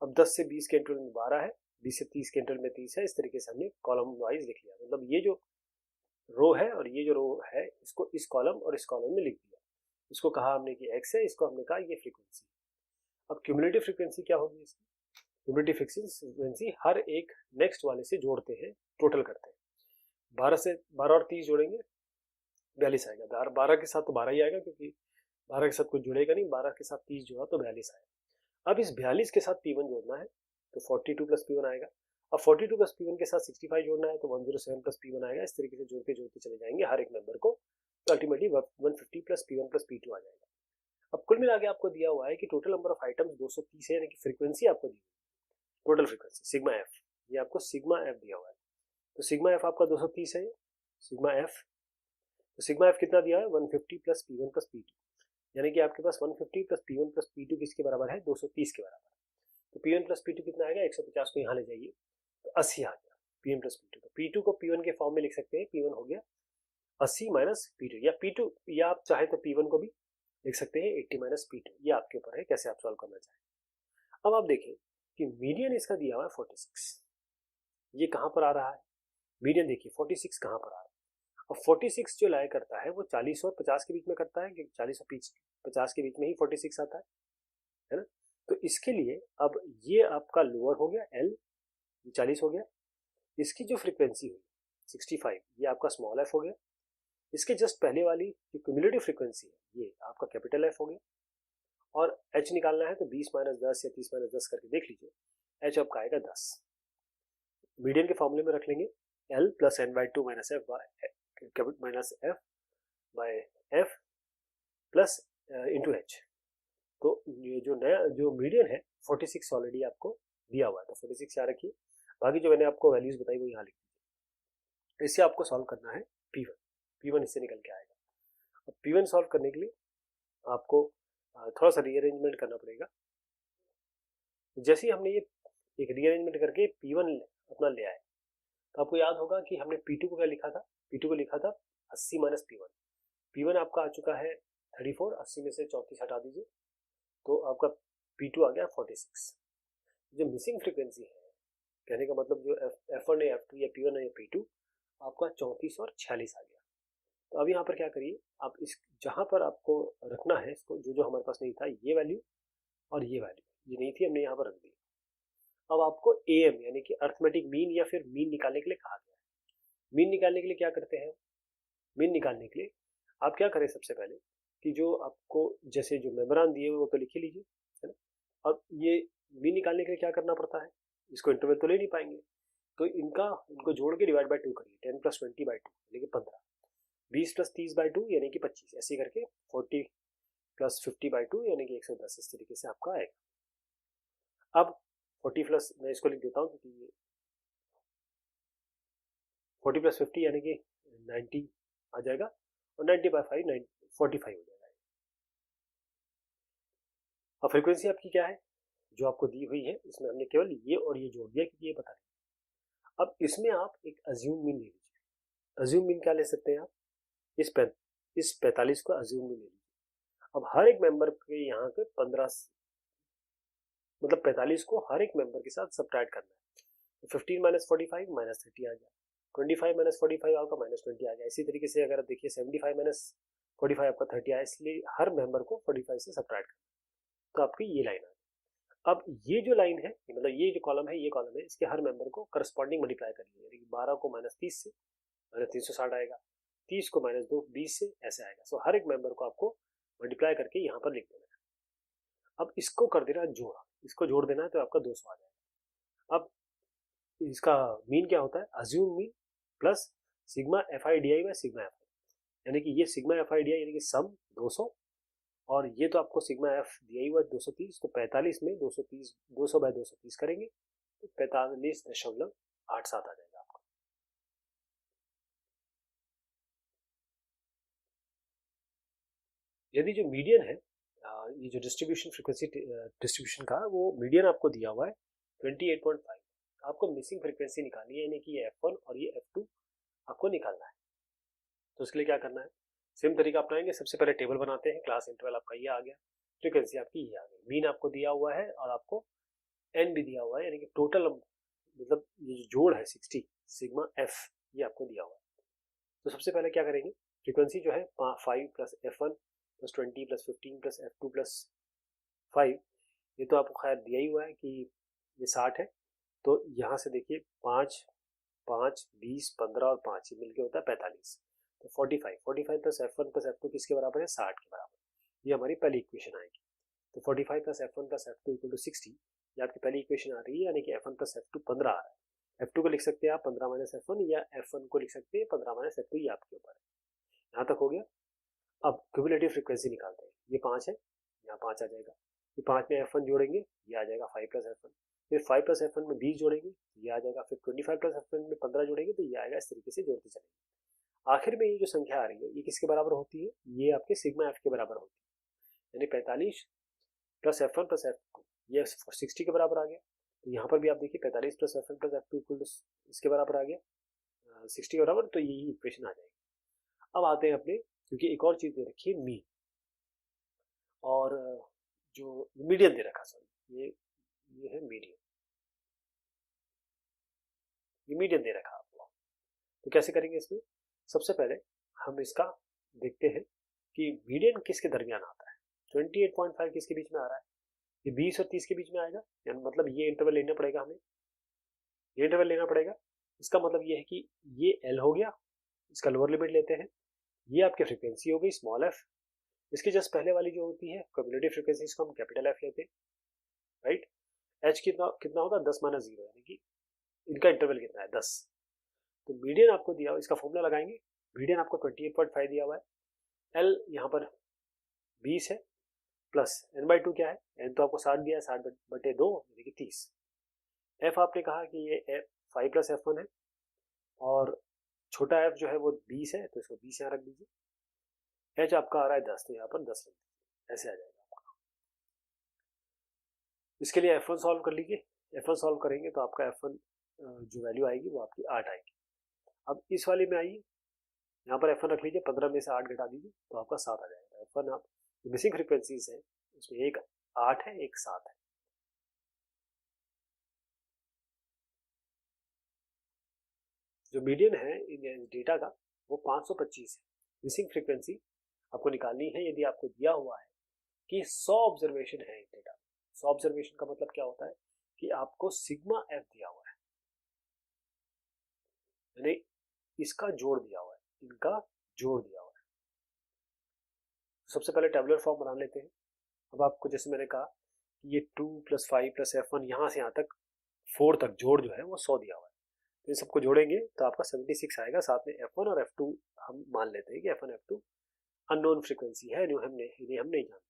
अब 10 से 20 के इंटरवल में 12 है, 20 से 30 के इंटरवल में 30 है, इस तरीके से हमने कॉलम वाइज लिख लिया, मतलब ये जो रो है और ये जो रो है, इसको इस कॉलम और इस कॉलम में लिख दिया। इसको कहा हमने कि x है, इसको हमने कहा ये फ्रीक्वेंसी। अब क्यूमुलेटिव फ्रीक्वेंसी क्या होगी इसकी, क्यूमुलेटिव फ्रीक्वेंसी हर एक नेक्स्ट वाले से जोड़ते हैं, टोटल करते हैं, 12 और 30 जोड़ेंगे 42 आएगा, 12 के साथ तो 12 ही आएगा, क्योंकि 12 के साथ कुछ जुड़ेगा नहीं, 12 के साथ 30 जोड़ा तो 42 आएगा। अब इस 42 के साथ P1 जोड़ना है, तो 42 प्लस P1 आएगा। अब 42 प्लस P1 के साथ 65 जोड़ना है, तो 107 प्लस P1 आएगा। इस तरीके से जोड़ते जोड़ते चले जाएंगे हर एक मेंबर को, तो ultimately 150 plus P1 plus P2 आ जाएगा। अब कुल मिला के आपको दिया हुआ है कि टोटल नंबर ऑफ आइटम्स 230 है, यानी कि फ्रीक्वेंसी आपको दी हुई, टोटल फ्रीक्वेंसी सिग्मा एफ, ये आपको सिग्मा एफ दिया हुआ है, तो सिग्मा एफ आपका 230 है, सिग्मा एफ, तो सिग्मा एफ कितना दिया है 150 प्लस P1 प्लस P2, यानी कि आपके पास 150 प्लस P1 प्लस P2 किसके बराबर है, 230 के बराबर। तो P1 प्लस P2 कितना आएगा, 150 को यहाँ ले जाइए, तो 80 आ गया P1 प्लस P2। तो P2 को P1 के फॉर्म में लिख सकते हैं, P1 हो गया 80 माइनस P2, या P2 या आप चाहे तो P1 को भी लिख सकते हैं 80 माइनस P2, ये आपके ऊपर है कैसे आप सॉल्व करना चाहें। अब आप देखें कि मीडियन इसका दिया हुआ है 46, ये कहाँ पर आ रहा है, मीडियन देखिए 46 कहाँ पर आ रहा है। अब 46 जो लाया करता है वो 40 और 50 के बीच में करता है, क्योंकि 40 और 50 के बीच में ही 46 आता है ना। तो इसके लिए अब ये आपका लोअर हो गया L, 40 हो गया, इसकी जो फ्रीक्वेंसी हुई 65, ये आपका स्मॉल f हो गया, इसके जस्ट पहले वाली जो क्यूमुलेटिव फ्रीक्वेंसी है ये आपका कैपिटल F हो गया, और h निकालना है तो 20 माइनस 10 या 30 माइनस 10 करके देख लीजिए, h आपका आएगा 10। मीडियन के फॉर्मूले में रख लेंगे L plus n/2 minus f by f plus into h। तो ये जो नया जो मीडियन है 46 ऑलरेडी आपको दिया हुआ है, तो 46 यहाँ रखिए, बाकी जो मैंने आपको वैल्यूज बताई वो यहाँ लिख दीजिए। इससे आपको सॉल्व करना है P1, P1 इससे निकल के आएगा। अब P1 सॉल्व करने के लिए आपको थोड़ा सा रीअरेंजमेंट करना पड़ेगा। जैसे ही हमने ये एक रीअरेंजमेंट करके P1 अपना ले आए, तो आपको याद होगा कि हमने P2 को क्या लिखा था, P2 को लिखा था 80 माइनस P1। P1 आपका आ चुका है 34, 80 में से 34 हटा दीजिए, तो आपका P2 आ गया 46। जो मिसिंग फ्रीक्वेंसी है, कहने का मतलब जो F1 है, F2 या P1 है या P2, आपका 34 और 46 आ गया। तो अब यहाँ पर क्या करिए, आप इस जहाँ पर आपको रखना है इसको, जो हमारे पास नहीं था, ये वैल्यू और ये वैल्यू, ये नहीं थी, हमने यहाँ पर रख दी। अब आपको AM यानी कि अर्थमेटिक मीन या फिर मीन निकालने के लिए कहा गया है। मीन निकालने के लिए क्या करते हैं, मीन निकालने के लिए आप क्या करें, सबसे पहले कि जो आपको जैसे जो मेमोरान दिए हुए वो तो लिख ही लीजिए, है ना। अब ये मीन निकालने के लिए क्या करना पड़ता है, इसको इंटरवल तो ले नहीं पाएंगे, तो इनको जोड़ के डिवाइड बाय 2 करिए, 10 + 20 बाय 2 यानी कि 15, 20 + 30 बाय 2 यानी कि 25, ऐसे करके 40 + 50 बाय 2 यानी कि 110, इस तरीके से आपका आएगा। अब 40 प्लस, मैं इसको लिख देता हूँ क्योंकि 40 + 50 यानी कि 90 आ जाएगा, और 90 बाय 5 45 हो जाएगा। अब फ्रीक्वेंसी आपकी क्या है जो आपको दी हुई है, इसमें हमने केवल ये और ये जोड़ दिया क्योंकि ये पता नहीं। अब इसमें आप एक अज्यूम मीन ले लीजिए। अज्यूम मीन क्या ले सकते हैं आप, इस 45 को अज्यूम मीन ले लीजिए। अब हर एक मेंबर के यहाँ के 15, मतलब 45 को हर एक मेंबर के साथ सब्ट्रैक्ट करना है। 15 - 45 -30 आ गया, 25 - 45 आपका -20 आ गया। इसी तरीके से अगर आप देखिए 75 - 45 आपका 30 आया, इसलिए हर मेंबर को 45 से सब्ट्रैक्ट करना, तो आपकी ये लाइन आ गई। अब ये जो लाइन है, मतलब ये जो कॉलम है, ये कॉलम है, इसके हर मेंबर को करस्पॉन्डिंग मल्टीप्लाई करिए, यानी कि 12 को -30 से -360 आएगा, 30 को -2 20 से, ऐसे आएगा। सो हर एक मेंबर को आपको मल्टीप्लाई करके यहाँ पर लिख देना है। अब इसको कर देना जोड़, इसको जोड़ देना है तो आपका 200 आ जाएगा। अब इसका मीन क्या होता है, assume mean plus sigma FIDI by sigma FI, यानी कि ये सिग्मा FIDI यानी कि सम 200, और ये तो आपको सिग्मा F दिया ही हुआ 230, तो 45 में 230 200 बाय 230 करेंगे तो 45.87 आ जाएगा आपका। यदि जो मीडियन है, ये जो डिस्ट्रीब्यूशन फ्रीक्वेंसी डिस्ट्रीब्यूशन का, वो मीडियन आपको दिया हुआ है 28.5, आपको मिसिंग फ्रीक्वेंसी निकालनी है, यानी कि ये F1 और ये F2 आपको निकालना है। तो उसके लिए क्या करना है, सेम तरीका अपनाएंगे। सबसे पहले टेबल बनाते हैं, क्लास इंटरवल आपका ये आ गया, फ्रीक्वेंसी आपकी ये आ गई, मीन आपको दिया हुआ है और आपको एन भी दिया हुआ है, यानी कि टोटल मतलब ये जो जोड़ है 60 सिग्मा F, ये आपको दिया हुआ है। तो सबसे पहले क्या करेंगे, फ्रीक्वेंसी जो है 5 + F1 + 20 + 15 + F2 + 5, ये तो आपको खैर दिया ही हुआ है कि ये 60 है। तो यहाँ से देखिए 5 5 20 15 और 5 ये मिलके होता है 45, तो 45 + F1 + F2 किसके बराबर है, 60 के बराबर। ये हमारी पहली इक्वेशन आएगी। तो 45 + F1 + F2 = 60, ये आपकी पहली इक्वेशन आ रही है, यानी कि F1 + F2 15 आ रहा है। F2 को लिख सकते हैं आप 15 - F1, या F1 को लिख सकते हैं 15 - F2, ये आपके ऊपर है। यहाँ तक हो गया। अब क्यूमुलेटिव फ्रीक्वेंसी निकालते हैं, ये 5 है, यहाँ 5 आ जाएगा, ये 5 में F1 जोड़ेंगे, ये आ जाएगा 5 + F1, फिर 5 + F1 में 20 जोड़ेंगे, ये आ जाएगा, फिर 25 + F1 में 15 जोड़ेंगे, तो ये आएगा। इस तरीके से जोड़ते चलेंगे। आखिर में ये जो संख्या आ रही है, ये किसके बराबर होती है, ये आपके सिग्मा F के बराबर होती है, यानी 45 + F1 + F2, ये 60 के बराबर आ गया। तो यहाँ पर भी आप देखिए 45 + F1 + F2 इसके बराबर आ गया, 60 के बराबर, तो यही इक्वेशन आ जाएगी। अब आते हैं अपने, क्योंकि एक और चीज दे रखी है मीन, और जो मीडियन दे रखा, सॉरी ये है मीडियन, ये मीडियन दे रखा आपको। तो कैसे करेंगे इसमें, सबसे पहले हम इसका देखते हैं कि मीडियन किसके दरमियान आता है। 28.5 किसके बीच में आ रहा है, ये 20 और 30 के बीच में आएगा, यानी मतलब ये इंटरवल लेना पड़ेगा हमें, ये इंटरवल लेना पड़ेगा। इसका मतलब ये है कि ये L हो गया, इसका लोअर लिमिट लेते हैं, ये आपकी फ्रीक्वेंसी हो गई स्मॉल f, इसके जस्ट पहले वाली जो होती है क्यूमुलेटिव फ्रीक्वेंसी, इसको हम कैपिटल F लेते हैं, राइट। h कितना कितना होगा, 10 - 0, यानी कि इनका इंटरवल कितना है, 10। तो मीडियन आपको दिया हुआ, इसका फॉर्मूला लगाएंगे, मीडियन आपको 28.5 दिया हुआ है, L यहाँ पर 20 है, प्लस n/2 क्या है, n तो आपको 60 दिया है, 60/2 यानी कि 30। f आपने कहा कि ये 5 + f1 है और छोटा f जो है वो 20 है, तो इसको 20 यहाँ रख दीजिए। h आपका आ रहा है 10, तो यहाँ पर 10 रख दीजिए, ऐसे आ जाएगा आपका। इसके लिए f1 सॉल्व कर लीजिए। f1 सॉल्व करेंगे तो आपका f1 जो वैल्यू आएगी वो आपकी 8 आएगी। अब इस वाले में आइए, यहाँ पर f1 रख लीजिए, 15 में से 8 घटा दीजिए तो आपका 7 आ जाएगा। f1 आप मिसिंग फ्रीक्वेंसीज है उसमें एक 8 है, एक 7 है। जो मीडियन है इन डेटा का वो 525 है। मिसिंग फ्रीक्वेंसी आपको निकालनी है यदि आपको दिया हुआ है कि 100 ऑब्जर्वेशन है इस डेटा में। 100 ऑब्जर्वेशन का मतलब क्या होता है कि आपको सिग्मा एफ दिया हुआ है, यानी इसका जोड़ दिया हुआ है, इनका जोड़ दिया हुआ है। सबसे पहले टेबुलर फॉर्म बना लेते हैं। अब आपको जैसे मैंने कहा कि ये 2 + 5 + f1 यहाँ से यहाँ तक 4 तक जोड़ जो है वो 100 दिया हुआ है। तो इन सबको जोड़ेंगे तो आपका 76 आएगा। साथ में f1 और f2 हम मान लेते हैं कि f1 f2 अननोन फ्रीक्वेंसी है, इन्हें हम नहीं जानते।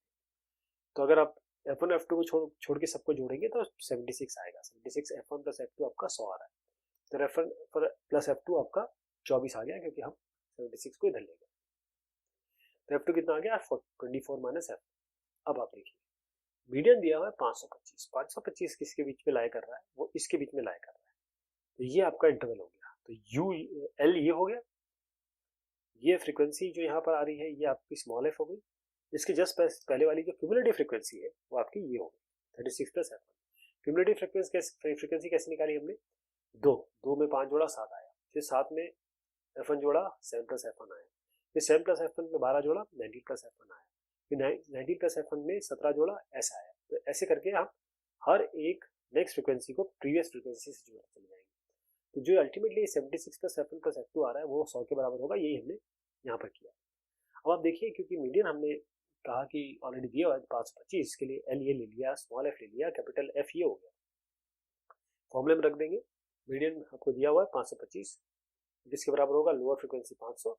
तो अगर आप f1 f2 को छोड़ के सबको जोड़ेंगे तो 76 आएगा। 76 f1 + f2 आपका 100 आ रहा है, तो f1 + f2 आपका 24 आ गया, क्योंकि हम 76 को इधर ले गए। तो f2 कितना आ गया, 24 - f। अब आप देखिए मीडियन दिया हुआ है 525। 525 किसके बीच में लाई कर रहा है, वो इसके बीच में लाई कर रहा है। तो ये आपका इंटरवल हो गया। तो यू एल ये हो गया, ये फ्रीक्वेंसी जो यहाँ पर आ रही है ये आपकी स्मॉल एफ हो गई। इसके जस्ट पहले वाली जो क्यूमुलेटिव फ्रीक्वेंसी है वो आपकी ये हो गई 36 + f1। क्यूमुलेटिव फ्रीक्वेंसी कैसे निकाली हमने, 2 में 5 जोड़ा 7 आया, फिर 7 में f1 जोड़ा 7 + f1 आया, फिर 7 + f1 में 12 जोड़ा 19 + f1 आया, फिर 19 + f1 में 17 जोड़ा ऐसा आया। तो ऐसे करके हम हर एक नेक्स्ट फ्रीक्वेंसी को प्रीवियस फ्रीक्वेंसी से जोड़ते चले जाएंगे। तो जो अल्टीमेटली 76 + f1 + f2 आ रहा है वो 100 के बराबर होगा। यही हमने यहाँ पर किया। अब आप देखिए, क्योंकि मीडियन हमने कहा कि ऑलरेडी दिया हुआ है 525, के लिए एल ये ले लिया, स्मॉल एफ ले लिया, कैपिटल एफ ये हो गया। फॉर्मूले में रख देंगे। मीडियन आपको दिया हुआ है 525, जिसके बराबर होगा लोअर फ्रीक्वेंसी 500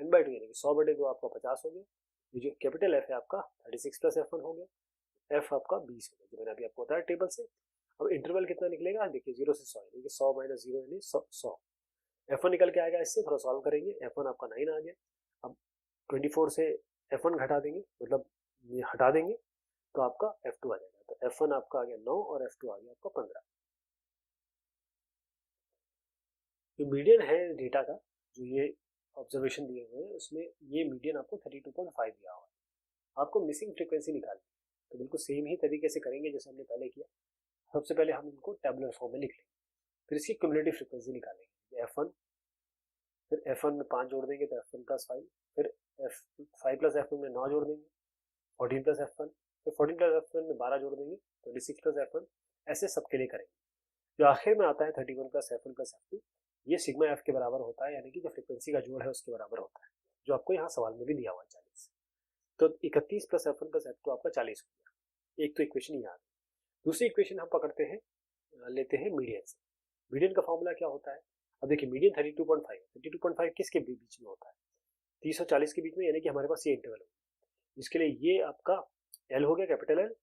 n/2 यानी कि 100/2 आपका 50 हो गया। ये जो कैपिटल एफ है आपका 36 + f1 हो गया, एफ आपका 20 हो गया, जो मैंने अभी आपको बताया टेबल से। अब इंटरवल कितना निकलेगा, देखिए 0 से 100 यानी कि 100 - 0 यानी 100। f1 निकल के आएगा, इससे थोड़ा सॉल्व करेंगे। f1 आपका 9 आ गया। अब 24 से f1 घटा देंगे, मतलब ये हटा देंगे तो आपका f2 आ जाएगा। तो f1 आपका आ गया 9 और f2 आ गया आपका 15। जो मीडियन है डेटा का, जो ये ऑब्जर्वेशन दिए हुए हैं उसमें ये मीडियन आपको 32.5 दिया हुआ है। आपको मिसिंग फ्रीक्वेंसी निकालनी, तो बिल्कुल सेम ही तरीके से करेंगे जैसे हमने पहले किया। सबसे पहले हम इनको टेबुलर फॉर्म में लिख लेंगे, फिर इसकी क्यूमुलेटिव फ्रीक्वेंसी निकालेंगे। f1, फिर f1 में 5 जोड़ देंगे तो f1 + 5, फिर 5 + f1 में 9 जोड़ देंगे 14 + f1, फिर 14 + f1 में 12 जोड़ देंगे 26 + f1। ऐसे सबके लिए करेंगे। जो आखिर में आता है 31 + f1 + f2, ये सिग्मा एफ के बराबर होता है, यानी कि जो फ्रीक्वेंसी का जोड़ है उसके बराबर होता है, जो आपको यहाँ सवाल में भी दिया हुआ है 40। तो 31 + f1 + f2 आपका 40 हो गया। एक तो इक्वेशन याद है। दूसरी इक्वेशन हम पकड़ते हैं, लेते हैं मीडियन से। मीडियन का फॉर्मूला क्या होता है, अब देखिए मीडियन 32.5 है। 32.5 किसके बीच में होता है, 30 और 40 के बीच में, यानी कि हमारे पास ये इंटरवल है। इसके लिए ये आपका एल हो गया, कैपिटल एल,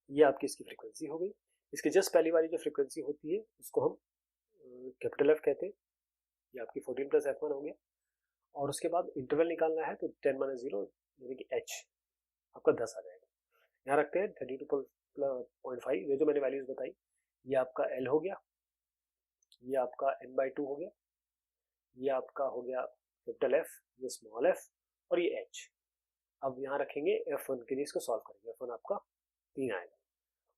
ये आपकी इसकी फ्रीक्वेंसी हो गई। इसके जस्ट पहली वाली जो फ्रीक्वेंसी होती है उसको हम कैपिटल एफ कहते हैं, ये आपकी 14 + f1 हो गया। और उसके बाद इंटरवल निकालना है तो 10 - 0 यानी कि h आपका 10 आ जाएगा। यहाँ रखते हैं 32.5, ये जो मैंने वैल्यूज बताई, ये आपका l हो गया, ये आपका n/2 हो गया, ये आपका हो गया कैपिटल एफ, ये स्मॉल एफ, और ये h। अब यहाँ रखेंगे f1 के लिए, इसको सॉल्व करेंगे। f1 आपका 3 आएगा।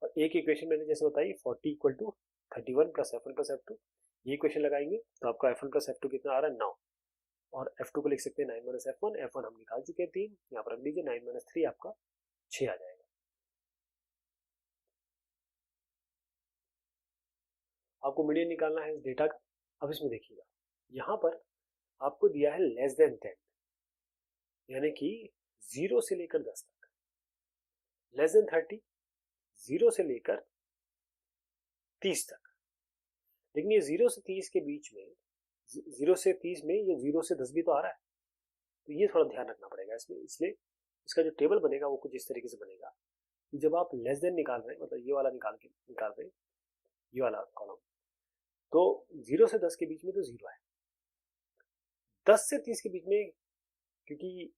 और एक इक्वेशन मैंने जैसे बताई 40 = 31 + f1 + f2, ये इक्वेशन लगाएंगे तो आपका f1 + f2 कितना आ रहा है, 9। और f2 को लिख सकते हैं 9 - f1। f1 हम निकाल चुके हैं 3, यहाँ पर रख दीजिए। 9 - 3 आपका 6 आ जाएगा। आपको मीडियन निकालना है इस डेटा का। अब इसमें देखिएगा, यहाँ पर आपको दिया है <10, यानी कि 0 से लेकर 10 तक, <30, 0 से लेकर 30 तक। लेकिन ये 0 से 30 के बीच में, 0 से 30 में ये 0 से 10 भी तो आ रहा है, तो ये थोड़ा ध्यान रखना पड़ेगा इसमें। इसलिए इसका जो टेबल बनेगा वो कुछ इस तरीके से बनेगा कि जब आप लेस देन निकाल रहे हैं, मतलब ये वाला निकाल रहे हैं, ये वाला कॉलम, तो 0 से 10 के बीच में तो 0 है, 10 से 30 के बीच में, क्योंकि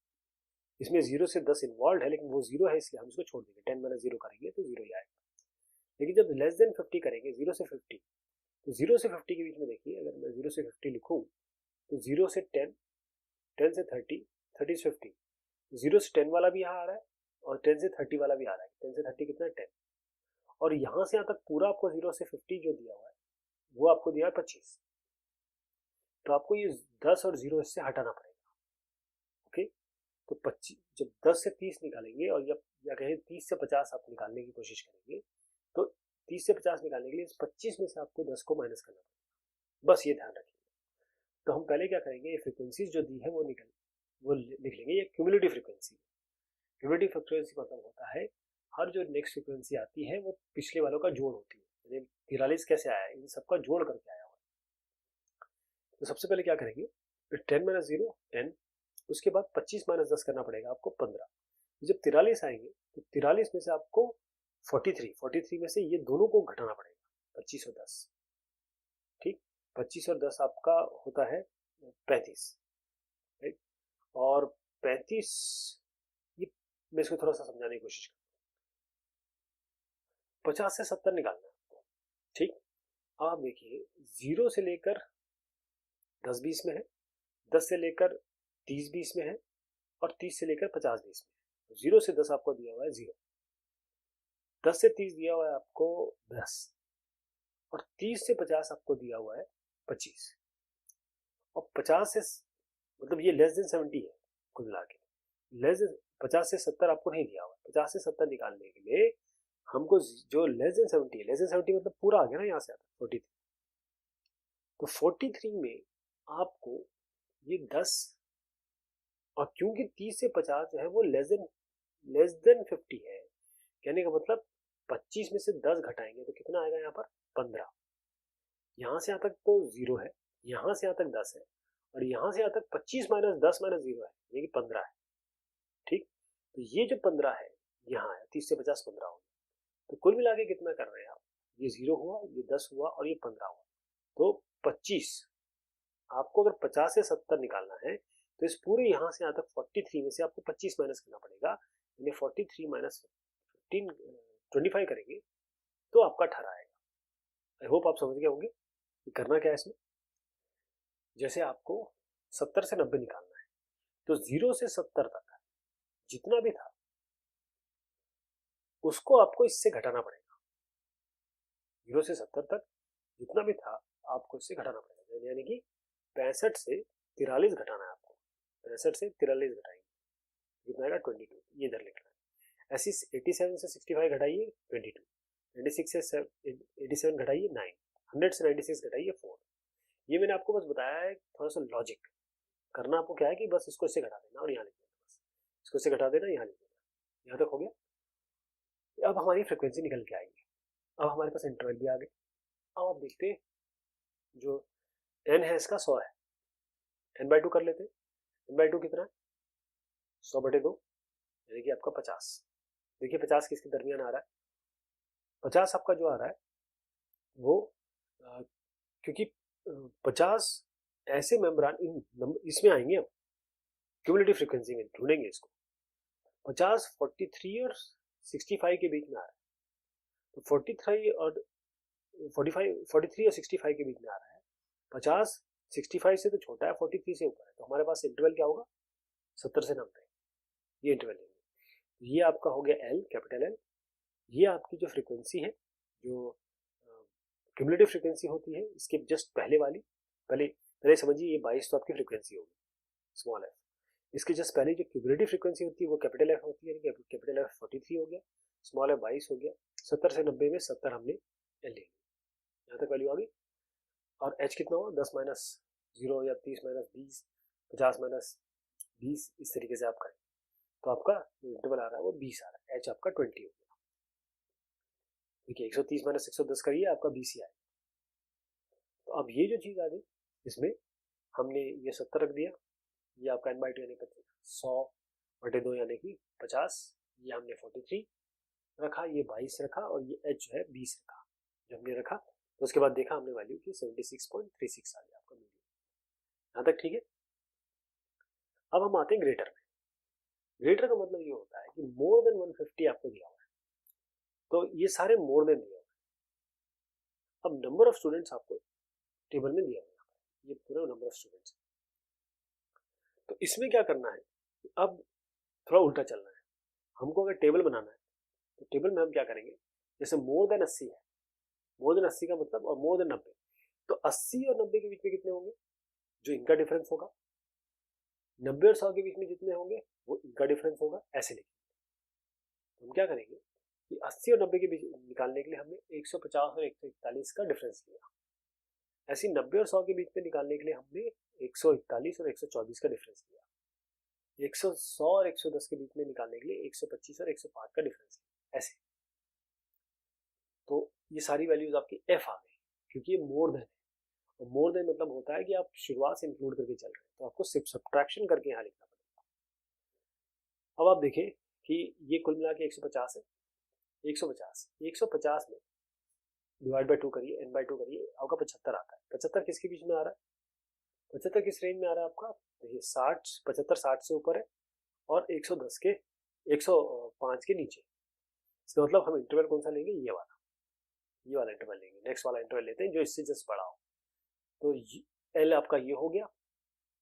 इसमें 0 से 10 इन्वॉल्व है लेकिन वो 0 है इसलिए हम इसको छोड़ देंगे, 10 माइनस 0 करेंगे तो 0 ही आएगा। लेकिन जब लेस देन 50 करेंगे, 0 से 50, तो 0 से 50 के बीच में देखिए, अगर मैं 0 से 50 लिखूं तो 0 से 10, 10 से 30, 30 से 50, 0 से 10 वाला भी यहाँ आ रहा है और 10 से 30 वाला भी आ रहा है। 10 से 30 कितना है 10, और यहाँ से यहाँ तक पूरा आपको 0 से 50 जो दिया हुआ है वो आपको दिया है 25, तो आपको ये 10 और 0 इससे हटाना पड़ेगा। ओके, तो 25, जब 10 से 30 निकालेंगे और या कहें 30 से 50 आप निकालने की कोशिश करेंगे, तो 30 से 50 निकालने के लिए इस 25 में से आपको 10 को माइनस करना पड़ेगा, बस ये ध्यान रखिए। तो हम पहले क्या करेंगे, ये फ्रीक्वेंसीज जो दी है वो लिख लेंगे, ये क्यूमुलेटिव फ्रीक्वेंसी। क्यूमुलेटिव फ्रीक्वेंसी मतलब होता है हर जो नेक्स्ट फ्रीक्वेंसी आती है वो पिछले वालों का जोड़ होती है। 43 कैसे आया, इन सबका जोड़ करके आया हुआ। तो सबसे पहले क्या करेंगे, 10 माइनस 0 10, उसके बाद 25 माइनस 10 करना पड़ेगा आपको 15। जब 43 आएंगे तो 43 में से आपको 43 में से ये दोनों को घटाना पड़ेगा, 25 और 10। ठीक, 25 और 10 आपका होता है 35, राइट। और 35, ये मैं इसको थोड़ा सा समझाने की कोशिश करता हूँ। 50 से 70 निकालना है आपको, ठीक। आप देखिए 0 से लेकर 10 20 में है, 10 से लेकर 30 20 में है, और 30 से लेकर 50 20 में है। 0 से 10 आपको दिया हुआ है 0, 10 से 30 दिया हुआ है आपको 10, और 30 से 50 आपको दिया हुआ है 25, और 50 से, मतलब ये लेस देन 70 है कुल मिला के। लेस देन 50 से 70 आपको नहीं दिया हुआ, 50 से 70 निकालने के लिए हमको जो लेस देन 70 है, लेस देन 70 मतलब पूरा आ गया ना, यहाँ से आता 43, तो 43 में आपको ये 10, और क्योंकि 30 से 50 जो है वो लेस देन 50 है, कहने का मतलब 25 में से 10 घटाएंगे तो कितना आएगा यहाँ पर 15। यहाँ से यहाँ तक तो 0 है, यहाँ से यहाँ तक 10 है, और यहाँ से यहाँ तक 25 माइनस 10 माइनस 0 है, ये कि 15 है। ठीक, तो ये जो 15 है यहाँ है, 30 से 50 15 हो गया, तो कुल मिला के कितना कर रहे हैं आप, ये 0 हुआ, ये 10 हुआ, और ये 15 हुआ, तो 25। आपको अगर 50 से 70 निकालना है तो इस पूरे यहाँ से यहाँ तक 43 में से आपको 25 माइनस करना पड़ेगा, यानी 43 माइनस 15 25 करेंगे तो आपका 18 आएगा। आई होप आप समझ गए होंगे कि करना क्या है इसमें। जैसे आपको 70 से 90 निकालना है, तो 0 से 70 तक जितना भी था उसको आपको इससे घटाना पड़ेगा। 0 से 70 तक जितना भी था आपको इससे घटाना पड़ेगा, यानी कि 65 से 43 घटाना है आपको, 65 से 43 घटाएंगे कितना आएगा 22, ये इधर लिखना है। ऐसी 87 से 65 घटाइए 22, 96 से 87 घटाइए 9, 100 से 96 घटाइए 4। ये मैंने आपको बस बताया है थोड़ा सा लॉजिक। करना आपको क्या है कि बस इसको इससे घटा देना और यहाँ लिख देना, बस इसको इससे घटा देना, यहाँ लिख देना, यहाँ तक हो गया। अब हमारी फ्रिक्वेंसी निकल के आएगी, अब हमारे पास इंटरवल भी आ गए। अब आप देखते हैं जो n है इसका 100 है, n/2 कर लेते हैं। n/2 कितना है 100/2, यानी कि आपका 50। देखिए 50 किसके दरमियान आ रहा है, 50 आपका जो आ रहा है वो क्योंकि 50 ऐसे मेम्ब्रान इसमें आएंगे, हम क्यूमुलेटिव फ्रीक्वेंसी में ढूंढेंगे इसको। 50 43 और 65 के बीच में आ रहा है, तो 43 और 65 के बीच में आ रहा है। 50 65 से तो छोटा है, 43 से ऊपर है, तो हमारे पास इंटरवल क्या होगा 70 से 90, ये इंटरवल है। ये आपका हो गया एल, कैपिटल एल। ये आपकी जो फ्रीक्वेंसी है, जो क्यूमुलेटिव फ्रीक्वेंसी होती है, इसके जस्ट पहले वाली, पहले समझिए ये 22 तो आपकी फ्रीक्वेंसी होगी स्मॉल एफ। इसके जस्ट पहले जो क्यूमुलेटिव फ्रीक्वेंसी होती है वो कैपिटल एफ होती है, कैपिटल एफ 43 हो गया, स्मॉल एफ 22 हो गया। 70 से 90 में 70 हमने एल ले लिया, यहाँ तक वैल्यू आ गई। और एच कितना हुआ 10 माइनस 0 या 30 माइनस 20, 50 माइनस 20, इस तरीके से आप करें तो आपका जो इंटरवल आ रहा है वो 20 आ रहा है, एच आपका 20 हो गया। देखिए 130 माइनस 110 करिए, आपका 20 ही आएगा। तो अब ये जो चीज़ आ गई, इसमें हमने ये 70 रख दिया, ये आपका n/2 यानी 100/2 यानी कि 50, ये हमने 43 रखा, ये 22 रखा और ये h जो है 20 रखा जो हमने रखा। तो उसके बाद देखा हमने वैल्यू की 76.36 आ गया आपका मीडियन। यहाँ तक ठीक है। अब हम आते हैं ग्रेटर में। ग्रेटर का मतलब ये होता है कि मोर देन 150 आपको दिया हुआ है, तो ये सारे मोर देन दिया हुआ है। अब नंबर ऑफ स्टूडेंट्स आपको टेबल में दिया हुआ है, ये पूरा नंबर ऑफ स्टूडेंट्स। तो इसमें क्या करना है, अब थोड़ा उल्टा चलना है। हमको अगर टेबल बनाना है तो टेबल में हम क्या करेंगे, जैसे मोर देन 80 है, मोर देन 80 का मतलब और मोर देन 90, तो 80 और 90 के बीच में कितने होंगे, जो इनका डिफरेंस होगा। 90 और 100 के बीच में जितने होंगे वो इनका डिफरेंस होगा, ऐसे लिखेंगे। तो हम क्या करेंगे कि 80 और 90 के बीच निकालने के लिए हमने 150 और 141 का डिफरेंस लिया। ऐसे 90 और 100 के बीच में निकालने के लिए हमने 141 और 124 का डिफरेंस लिया। 100 और 110 के बीच में निकालने के लिए 125 और 105 का डिफरेंस लिया, ऐसे। तो ये सारी वैल्यूज आपकी एफ आ गई, क्योंकि ये मोर देन है। और मोर देन मतलब होता है कि आप शुरुआत से इंक्लूड करके चल रहे हैं, तो आपको सिर्फ सब्ट्रैक्शन करके यहाँ लिखना पड़ेगा। अब आप देखें कि ये कुल मिला के 150 है। 150 में डिवाइड बाई 2 करिए, n बाई 2 करिए, आपका 75 आता है। 75 किसके बीच में आ रहा है, 75 किस रेंज में आ रहा है आपका, देखिए 60, 75 60 से ऊपर है और 110 के 105 के नीचे। इसका मतलब हम इंटरवल कौन सा लेंगे, ये वाला इंटरवल लेंगे। नेक्स्ट वाला इंटरवल लेते हैं जो इससे जस्ट बड़ा हो। तो एल आपका ये हो गया।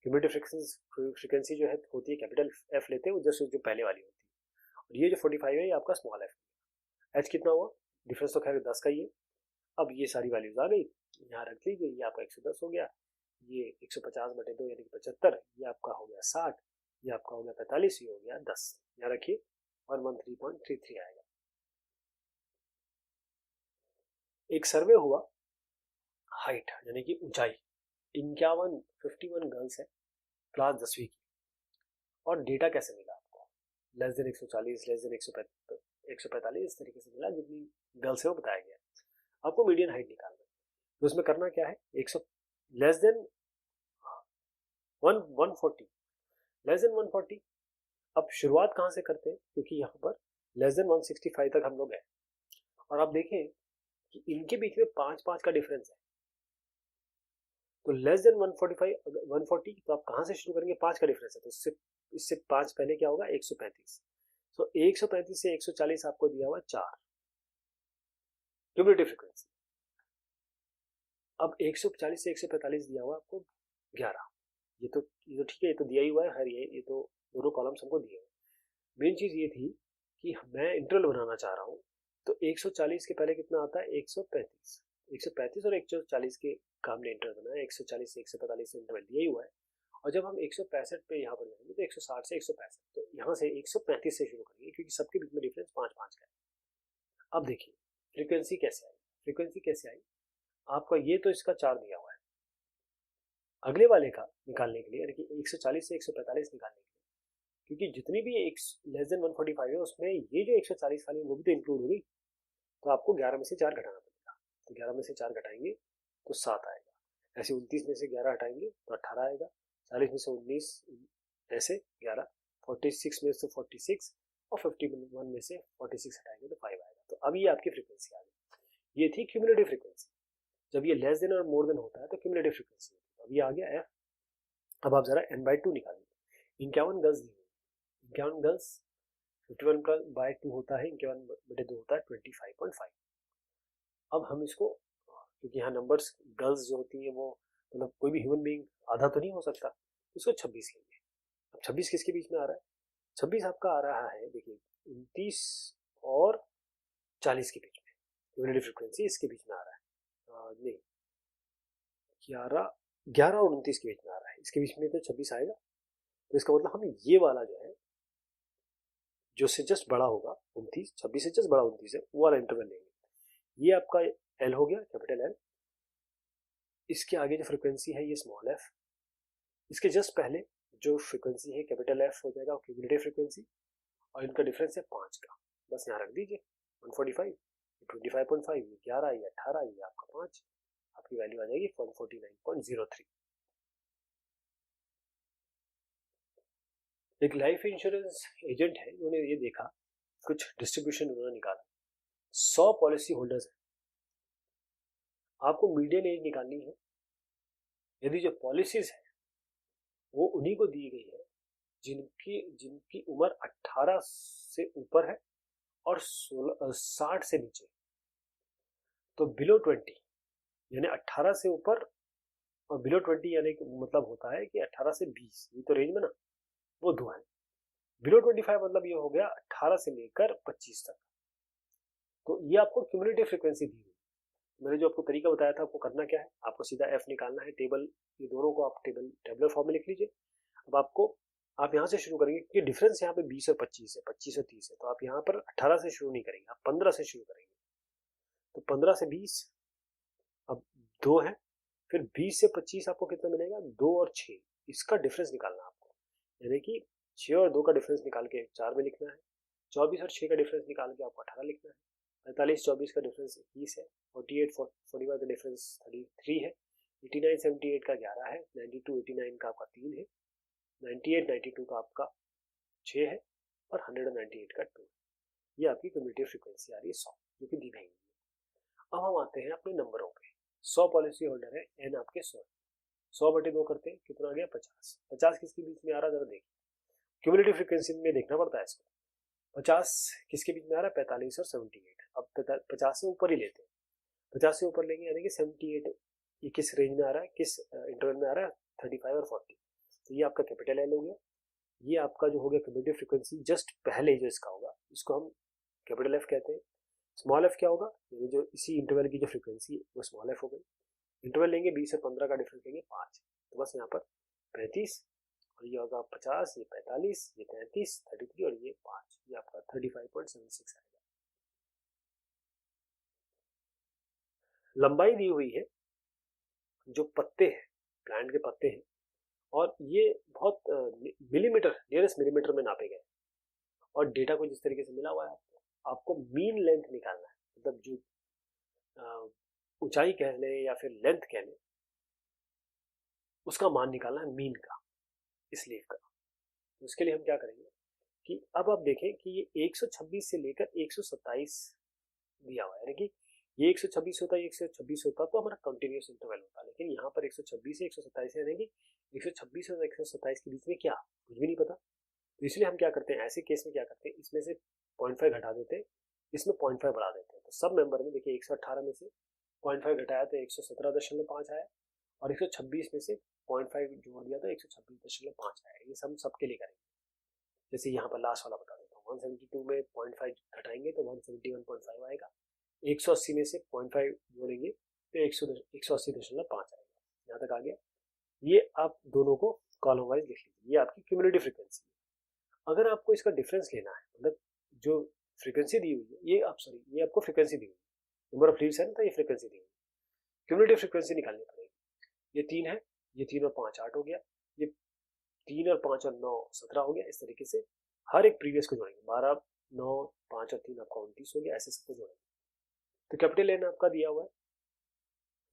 क्यूमुलेटिव फ्रीक्वेंसी जो है होती है कैपिटल एफ लेते हैं, वो जस्ट जो पहले वाली होती है। और ये जो 45 है ये आपका स्मॉल एफ। एच कितना हुआ, डिफरेंस तो खैर 10 का ही है। अब ये सारी वैल्यूज आ गई, यहाँ रख लीजिए। ये आपका 110 हो गया, ये 150/2 यानी कि 75, ये आपका हो गया 60, ये आपका हो गया 45, ये हो गया 10। यहाँ रखिए 113.33 आएगा। एक सर्वे हुआ हाइट यानी कि ऊंचाई, 51 गर्ल्स है क्लास 10वीं की। और डेटा कैसे मिला आपको, लेस देन 140, लेस देन 145, इस तरीके से मिला। जितनी गर्ल्स है वो बताया गया। आपको मीडियन हाइट निकालना है, तो उसमें करना क्या है, 100 लेस देन 140, लेस देन 140। अब शुरुआत कहाँ से करते हैं, क्योंकि यहाँ पर लेस देन 165 तक हम लोग गए। और आप देखें कि इनके बीच में 5-5 का डिफरेंस है। तो लेस देन 140, तो आप कहाँ से शुरू करेंगे, 5 का डिफरेंस है, तो इससे 5 पहले क्या होगा, 135। तो 135 से 140 आपको दिया हुआ 4 क्यूमुलेटिव फ्रीक्वेंसी। अब 140 से 145 दिया हुआ आपको 11। ये तो ठीक है, ये तो दिया ही हुआ है हर, ये तो दोनों कॉलम्स हमको दिए हुए। मेन चीज ये थी कि मैं इंटरवल बनाना चाह रहा हूँ, तो 140 के पहले कितना आता है, 135। 135 और 140 के काम ने इंटरवल बनाया, 140 से 145 से इंटरवल दिया ही हुआ है। और जब हम 165 पे यहाँ पर जाएंगे तो 160 से 165, तो यहाँ से 135 से शुरू करेंगे, क्योंकि सबके बीच में डिफरेंस 5-5 का है। अब देखिए फ्रीक्वेंसी कैसे आई, आपका ये तो इसका 4 दिया हुआ है। अगले वाले का निकालने के लिए यानी कि 140 से 145 निकालने के लिए, क्योंकि जितनी भी एक लेस देन 145 है उसमें ये जो 140 वाली वो भी तो इंक्लूड होगी, तो आपको 11 में से 4 घटाना पड़ेगा। तो 11 में से 4 घटाएंगे तो 7 आएगा। ऐसे 29 में से 11 हटाएंगे तो 18 आएगा। 40 में से 19, ऐसे 11, 46 में से 46 और 51 में से 46 हटाएंगे तो 5 आएगा। तो अब ये आपकी फ्रीक्वेंसी आ गई। ये थी क्यूमुलेटिव फ्रीक्वेंसी। जब ये लेस देन और मोर देन होता है तो क्यूमुलेटिव फ्रीक्वेंसी होती है। अब ये आ गया एफ। अब आप जरा n/2 निकालिए। 51 गर्ल्स दी हुई, 51 गर्ल्स 51/2 होता है, 51/2 होता है 25.5। अब हम इसको, क्योंकि यहाँ नंबर्स गर्ल्स जो होती है वो मतलब कोई भी ह्यूमन बीइंग आधा तो नहीं हो सकता, इसको 26 लेंगे। अब 26 किसके बीच में आ रहा है, 26 आपका आ रहा है, देखिए 29 और 40 के बीच में। क्यूमुलेटिव फ्रीक्वेंसी इसके बीच में आ रहा है, नहीं 11 और 29 के बीच में आ रहा है, इसके बीच में तो 26 आएगा। तो इसका मतलब हम ये वाला जो है, जो से जस्ट बड़ा होगा 29, 26 से जस्ट बड़ा 29 है, वो वाला इंटरवल लेंगे। ये आपका एल हो गया, कैपिटल एल। इसके आगे जो फ्रीक्वेंसी है ये स्मॉल एफ। इसके जस्ट पहले जो फ्रीक्वेंसी है कैपिटल एफ हो जाएगा क्यूमुलेटिव फ्रीक्वेंसी, और इनका डिफरेंस है 5 का। बस यहाँ रख दीजिए 145, 25.5, ये 11, ये 18, ये आपका 5, आपकी वैल्यू आ जाएगी 149.03। एक लाइफ इंश्योरेंस एजेंट है, उन्होंने ये देखा, कुछ डिस्ट्रीब्यूशन उन्होंने निकाला, 100 पॉलिसी होल्डर्स हैं, आपको मीडियन एज निकालनी है। यदि जो पॉलिसीज है वो उन्हीं को दी गई है जिनकी जिनकी उम्र 18 से ऊपर है और 60 से नीचे। तो बिलो 20 यानी 18 से ऊपर और बिलो 20 यानी मतलब होता है कि 18 से 20, ये तो रेंज में ना, वो दो है। बिलो 25 मतलब ये हो गया 18 से लेकर 25 तक। तो ये आपको क्यूमुलेटिव फ्रीक्वेंसी दी हुई। मैंने जो आपको तरीका बताया था, आपको करना क्या है, आपको सीधा एफ निकालना है, टेबल, ये दोनों को आप टेबलर फॉर्म में लिख लीजिए। अब आप यहाँ से शुरू करेंगे कि डिफरेंस यहाँ पे 20 और 25 है, 25 और 30 है, तो आप यहाँ पर 18 से शुरू नहीं करेंगे, आप 15 से शुरू करेंगे। तो 15 से 20, अब 2 है, फिर 20 से 25 आपको कितना मिलेगा, 2 और 6, इसका डिफरेंस निकालना आपको, यानी कि 6 और 2 का डिफरेंस निकाल के 4 में लिखना है, 24 और 6 का डिफरेंस निकाल के आपको 18 लिखना है, 45 24 का डिफरेंस 21 है, 48 45 का डिफरेंस 33 है, 89 78 का 11 है, 92 89 का आपका 3 है, 98 92 का आपका 6 है, और 198 का 2 है। ये आपकी क्यूमुलेटिव फ्रीक्वेंसी आ रही है 100, जो कि दी गई है। अब हम आते हैं अपने नंबरों पे। 100 पॉलिसी होल्डर है, एन आपके 100 बटे 2 करते हैं, कितना आ गया 50। 50 किसके बीच में आ रहा है, जरा देखिए, क्यूमुलेटिव फ्रीक्वेंसी में देखना पड़ता है इसको। 50 किसके बीच में आ रहा है, 45 और 78। अब 50 से ऊपर ही लेते हैं, 50 से ऊपर लेंगे, यानी कि 78 ये किस रेंज में आ रहा है, किस इंटरवल में आ रहा है, 35 और 40। तो ये आपका कैपिटल एल हो गया। ये आपका जो हो गया क्यूमुलेटिव फ्रीक्वेंसी, जस्ट पहले जो इसका होगा इसको हम कैपिटल एफ कहते हैं। स्मॉल एफ क्या होगा, यानी जो इसी इंटरवल की जो फ्रीक्वेंसी वो स्मॉल एफ हो गई। इंटरवल लेंगे 20 और 15 का डिफरेंस लेंगे 5, तो बस यहाँ पर 35, और ये होगा 50, ये 45, ये 33, 33 और ये 5, ये आपका 35.76 आएगा। लंबाई दी हुई है, जो पत्ते हैं, प्लांट के पत्ते हैं, और ये बहुत मिलीमीटर, नियरेस्ट मिलीमीटर में नापे गए, और डेटा को जिस तरीके से मिला हुआ है आपको मीन लेंथ निकालना है, मतलब जो ऊंचाई कह लें या फिर लेंथ कह लें, उसका मान निकालना है मीन का, इस लीफ का। तो उसके लिए हम क्या करेंगे कि अब आप देखें कि ये 126 से लेकर 127 दिया हुआ है, यानी कि ये 126 होता है, 126 होता तो हमारा कंटिन्यूस इंटरवल होता, लेकिन यहाँ पर 126 से 127 यानी कि 126 और 127 के बीच में क्या, कुछ भी नहीं पता। तो इसलिए हम क्या करते हैं, ऐसे केस में क्या करते हैं, इसमें से 0.5 घटा देते हैं, इसमें 0.5 बढ़ा देते हैं। तो सब मेंबर में देखिए 118 में से 0.5 घटाया तो 117.5 आया, और 126 में से 0.5 जोड़ दिया तो 126.5 आया। ये सब सबके लिए करेंगे। जैसे यहाँ पर लास्ट वाला बता देता हूँ, 172 में 0.5 घटाएंगे तो 171.5 आएगा, 180 में से 0.5 जोड़ेंगे तो 180.5 आएगा। यहाँ तक आ गया। ये आप दोनों को कॉलम वाइज लिख लीजिए, ये आपकी क्यूमुलेटिव फ्रीक्वेंसी है। अगर आपको इसका डिफरेंस लेना है, मतलब जो फ्रीक्वेंसी दी हुई है, ये आपको फ्रीक्वेंसी दी हुई है, नंबर ऑफ लीव्स है ना, तो ये फ्रीक्वेंसी दी हुई है, क्यूमुलेटिव फ्रीक्वेंसी निकालनी पड़ेगी। ये 3 है, ये 3 और 5 8 हो गया, ये 3 और 5 और 9 17 हो गया। इस तरीके से हर एक प्रीवियस को जोड़ेंगे, 12 9 5 और 3 आपका 29 हो गया, ऐसे सबको जोड़ेंगे। तो कैपिटल एन आपका दिया हुआ है,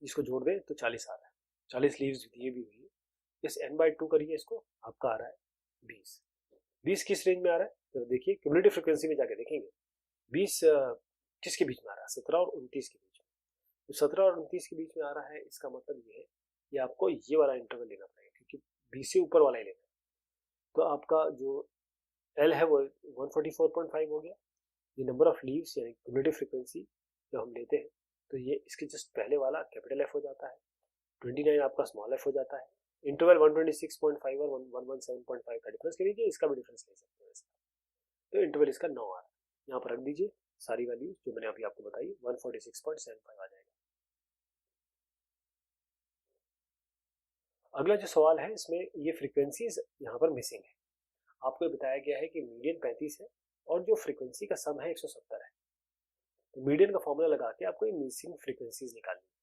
इसको जोड़ दें तो 40 आ रहा है, 40 लीव्स दिए भी हुई है। इस n/2 करिए, इसको आपका आ रहा है 20। 20 किस रेंज में आ रहा है, तो देखिए क्यूमुलेटिव फ्रीक्वेंसी में जाके देखेंगे 20 किसके बीच में आ रहा है, 17 और 29 के बीच में। तो 17 और 29 के बीच में आ रहा है, इसका मतलब ये है कि आपको ये वाला इंटरवल लेना पड़ेगा, क्योंकि 20 से ऊपर वाला ही लेना है। तो आपका जो एल है वो 144.5 हो गया। ये नंबर ऑफ लीव्स यानी क्यूमुलेटिव फ्रीक्वेंसी जो हम लेते हैं, तो ये इसके जस्ट पहले वाला कैपिटल एफ हो जाता है, 29 आपका स्मॉल एफ हो जाता है। इंटरवल 126.5 और 117.5 का डिफरेंस ले लीजिए, इसका भी डिफरेंस ले सकते हैं। तो इंटरवल इसका 9 आ रहा है, यहाँ पर रख दीजिए सारी वैल्यूज जो मैंने अभी आपको बताई, 146.75 आ जाएगा। अगला जो सवाल है, इसमें ये फ्रीक्वेंसीज यहाँ पर मिसिंग है। आपको बताया गया है कि मीडियन 35 है और जो फ्रीक्वेंसी का सम है 170 है। तो मीडियन का फॉर्मूला लगा के आपको ये मिसिंग फ्रीक्वेंसीज निकालनी है।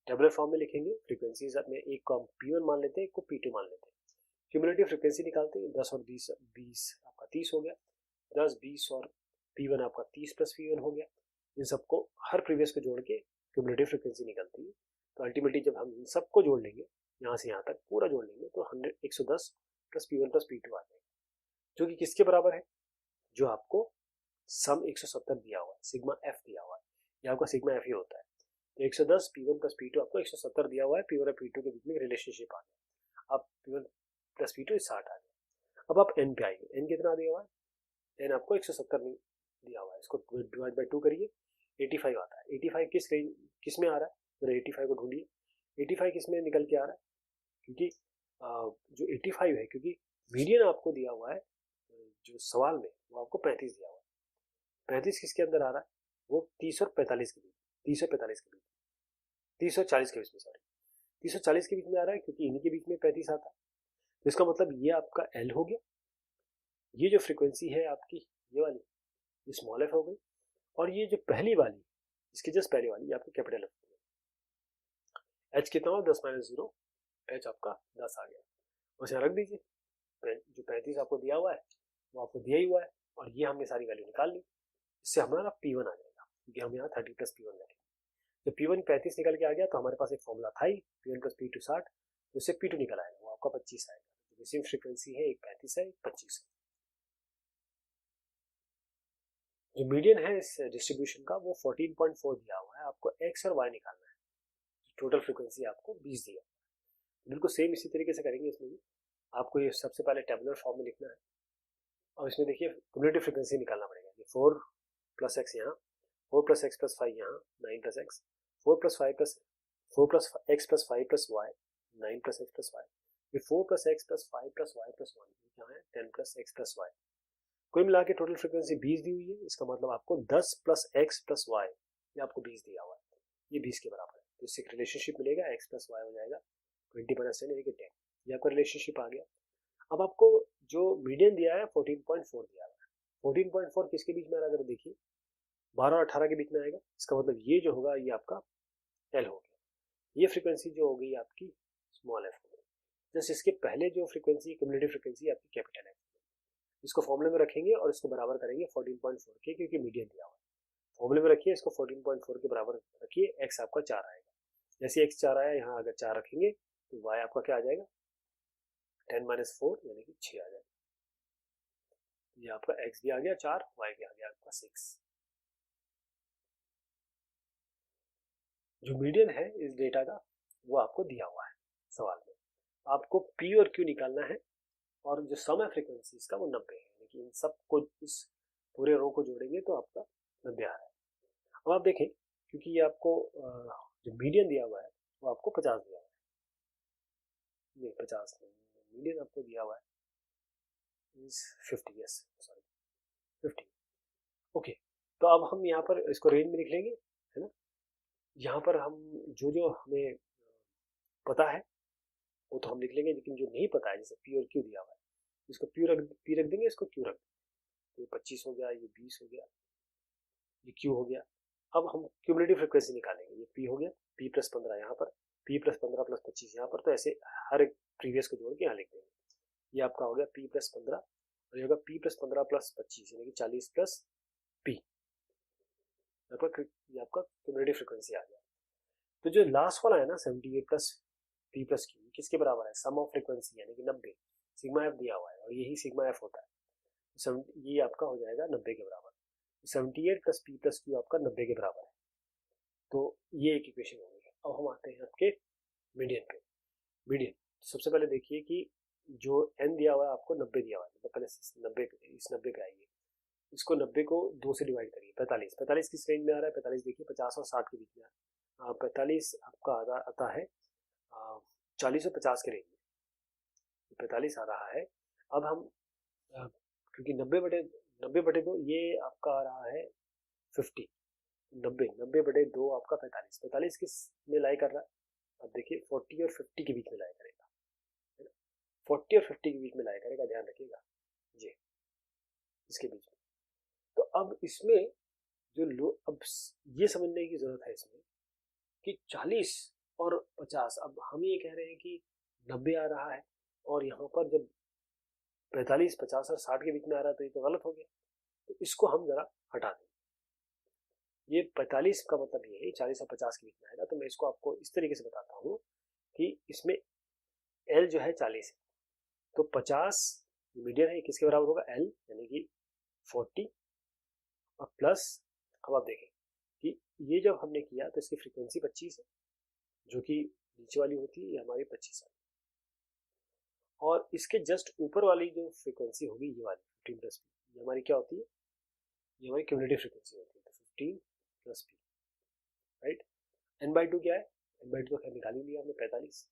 टेबुलर फॉर्म में लिखेंगे फ्रीक्वेंसीज, अपने एक को हम P1 मान लेते हैं, एक को P2 मान लेते हैं। क्यूमुलेटिव फ्रीक्वेंसी निकालते हैं, 10 और 20 आपका 30 हो गया, 10 20 और P1 आपका 30 प्लस P1 हो गया। इन सबको हर प्रीवियस को जोड़ के क्यूमुलेटिव फ्रीक्वेंसी निकलती है। तो अल्टीमेटली जब हम इन सबको जोड़ लेंगे, यहाँ से यहाँ तक पूरा जोड़ लेंगे, तो 110 प्लस P1 प्लस P2 आ जाएगा। जो कि किसके बराबर है, जो आपको सम 170 दिया हुआ है, सिग्मा एफ दिया हुआ है, ये आपका सिग्मा एफ ही होता है। तो 110 P1 प्लस P2 आपको 170 दिया हुआ है, P1 और P2 के बीच में रिलेशनशिप आ गया। अब P1 प्लस P2 60 आ गया। अब आप n पे आइए, n कितना दिया हुआ है, n आपको 170 नहीं दिया हुआ है, इसको डिवाइड बाय 2 करिए, 85 आता है। 85 किस रेंज, किस में आ रहा है, जरा 85 को ढूंढिए, 85 किस में निकल के आ रहा है, क्योंकि जो 85 है, क्योंकि मीडियन आपको दिया हुआ है जो सवाल में, वो आपको 35 दिया हुआ है। 35 किसके अंदर आ रहा है, वो 30 और 45 के बीच, 30 और 45 के बीच, 30 और 40 के बीच में, सॉरी 30 और 40 के बीच में आ रहा है, क्योंकि इन्हीं के बीच में 35 आता है। तो इसका मतलब ये आपका एल हो गया, ये जो फ्रीक्वेंसी है आपकी ये वाली, ये स्मॉल एफ हो गई, और ये जो पहली वाली, इसकी जस्ट पहली वाली, ये आपकी कैपिटल एफ हो गई। एच कितना हो, 10 माइनस 0, एच आपका 10 आ गया, बस यहाँ रख दीजिए। जो 35 आपको दिया हुआ है वो आपको दिया ही हुआ है, और ये हमने सारी वैल्यू निकाल ली, इससे हमारा P1 आ जाएगा, क्योंकि हम यहाँ 30 प्लस P1 रखेंगे। जब P1 35 निकल के आ गया तो हमारे पास एक फॉर्मूला था ही, P1 प्लस P2 60, तो इससे P2 निकल आएगा, वो आपका 25 आएगा। तो रिसीव फ्रीक्वेंसी है, एक 35 है, एक 25 है। जो मीडियन है इस डिस्ट्रीब्यूशन का वो 14.4 दिया हुआ है, आपको x और y निकालना है। टोटल फ्रीक्वेंसी आपको 20 दिया, बिल्कुल सेम इसी तरीके से करेंगे इसमें भी। आपको ये सबसे पहले टेबुलर फॉर्म में लिखना है, और इसमें देखिए क्यूमुलेटिव फ्रीक्वेंसी निकालना पड़ेगा। 4 प्लस एक्स यहाँ, 4 प्लस एक्स प्लस 5 यहाँ, 9 plus x, 4 plus 5 plus 4 plus x plus 5 plus y, 9 plus x plus y, फिर 4 plus x plus 5 plus y plus 1, यहाँ है 10 प्लस एक्स प्लस वाई। कुल मिला के टोटल फ्रीक्वेंसी 20 दी हुई है, इसका मतलब आपको 10 प्लस एक्स प्लस वाई, ये आपको 20 दिया हुआ है, ये 20 के बराबर है। तो इससे रिलेशनशिप मिलेगा, एक्स प्लस वाई हो जाएगा 20 माइनस 10 यानी कि 10, ये आपका रिलेशनशिप आ गया। अब आपको जो मीडियन दिया है 14.4 दिया हुआ है, 14.4 किसके बीच में आ रहा है, अगर देखिए 12 और 18 के बीच में आएगा, इसका मतलब ये जो होगा ये आपका एल हो गया, ये फ्रीक्वेंसी जो होगी आपकी स्मॉल एफ हो गई। जस्ट इसके पहले जो फ्रीक्वेंसी क्यूमुलेटिव फ्रीक्वेंसी आपकी कैपिटल एफ, इसको फॉर्मूले में रखेंगे और इसको बराबर करेंगे 14.4 के, क्योंकि मीडियन दिया हुआ है। फॉर्मूले में रखिए, इसको 14.4 के बराबर रखिए, एक्स आपका 4 आएगा, जैसे एक्स 4 आया, यहाँ अगर 4 रखेंगे तो वाई आपका क्या आ जाएगा, 10 माइनस 4 यानी कि 6 आ जाएगा। ये आपका x भी आ गया 4, y भी आ गया आपका 6। जो मीडियन है इस डेटा का वो आपको दिया हुआ है सवाल में, आपको p और q निकालना है, और जो सम है फ्रीक्वेंसीज का वो 90 है, लेकिन इन सबको इस पूरे रो को जोड़ेंगे तो आपका 90 आ रहा है। अब आप देखें, क्योंकि ये आपको जो मीडियन दिया हुआ है वो आपको 50 दिया हुआ है, नहीं 50 नहीं, मीडियन आपको दिया हुआ है 50, यस सॉरी 50। ओके, तो अब हम यहाँ पर इसको रेंज में लिख लेंगे, है ना। यहाँ पर हम जो जो हमें पता है वो तो हम लिख लेंगे, लेकिन जो नहीं पता है, जैसे पी और क्यू दिया हुआ है, इसको पी रख देंगे, इसको क्यू रख देंगे। तो ये 25 हो गया, ये 20 हो गया, ये क्यू हो गया। अब हम क्यूमुलेटिव फ्रिक्वेंसी निकालेंगे, ये पी हो गया, पी प्लस 15 यहाँ पर, पी प्लस 15 प्लस 25 यहाँ पर, तो ऐसे हर एक प्रीवियस को जोड़ के यहाँ लिख देंगे। ये आपका हो गया पी प्लस 15, और ये होगा पी प्लस 15 प्लस 25 यानी कि 40 प्लस पी, ये आपका क्यूमुलेटिव फ्रिक्वेंसी आ गया। तो जो लास्ट वाला है ना 78 प्लस पी प्लस क्यू, किसके बराबर है, सम ऑफ फ्रिक्वेंसी यानी कि 90, सिग्मा एफ दिया हुआ है और यही सिग्मा एफ होता है, ये आपका हो जाएगा 90 के बराबर। 78 प्लस पी प्लस क्यू आपका 90 के बराबर है, तो ये एक इक्वेशन हो गई। अब हम आते हैं आपके मीडियन पे। मीडियन सबसे पहले देखिए कि जो एन दिया हुआ है आपको 90 दिया हुआ है, तो पहले इस 90 पे आइए, इसको 90 को 2 से डिवाइड करिए, 45 किस रेंज में आ रहा है, 45 देखिए 50 और 60 के बीच में आ रहा है, 45 आपका आता है 40 और 50 के रेंज में, 45 आ रहा है। अब हम क्योंकि 90/2 ये आपका आ रहा है 50, 90/2 आपका 45 किस में लाई कर रहा है, अब देखिए 40 और 50 के बीच में लाई करेगा, है ना, 40 और 50 के बीच में लाई करेगा, ध्यान रखिएगा जी, इसके बीच में। तो अब इसमें जो अब ये समझने की जरूरत है इसमें कि 40 और 50, अब हम ये कह रहे हैं कि 90 आ रहा है, और यहाँ पर जब 45, 50 और 60 के बीच में आ रहा है तो ये तो गलत हो गया, तो इसको हम जरा हटा दें। ये 45 का मतलब ये है 40 और 50 के बीच में आएगा, तो मैं इसको आपको इस तरीके से बताता हूँ कि इसमें L जो है 40 है, तो 50 मीडियन है, किसके बराबर होगा, एल यानी कि 40 और प्लस, अब आप देखें कि ये जब हमने किया तो इसकी फ्रीक्वेंसी 25 है, जो कि नीचे वाली होती है, ये हमारी 25 है, और इसके जस्ट ऊपर वाली जो फ्रीक्वेंसी होगी ये वाली 15 प्लस पी, ये हमारी क्या होती है, ये हमारी क्यूमुलेटिव फ्रीक्वेंसी होती है, तो 15 plus p, right. N by two क्या है, एन बाई टू तो खैर निकाल ही लिया हमने, 45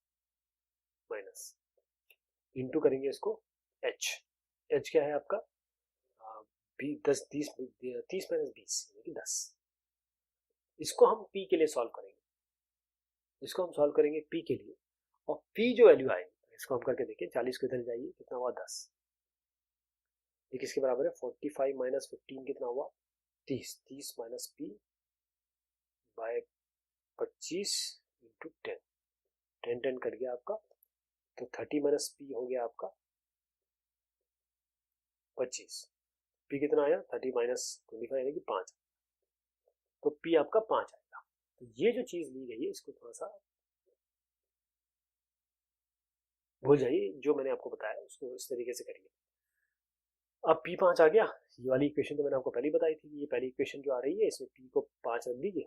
माइनस इंटू करेंगे इसको एच, एच क्या है आपका 10 30 30 माइनस 20 यानी कि 10। इसको हम पी के लिए सॉल्व करेंगे, इसको हम सॉल्व करेंगे पी के लिए, और पी जो वैल्यू आएगी इसको हम करके देखें, 40 को इधर जाइए, कितना हुआ 10, ये किसके बराबर है 45 माइनस 15 कितना हुआ 30, 30 minus p by 25 into 10, 10 cut गया आपका, तो 30 माइनस पी हो गया आपका 25, पी कितना आया 30 माइनस 25 यानी कि 5, तो पी आपका 5 आएगा। तो ये जो चीज ली गई है इसको थोड़ा सा भूल जाइए, जो मैंने आपको बताया उसको इस तरीके से करिए। अब P5 आ गया, ये वाली इक्वेशन तो मैंने आपको पहले बताई थी, ये पहली इक्वेशन जो आ रही है इसमें P को 5 रख दीजिए,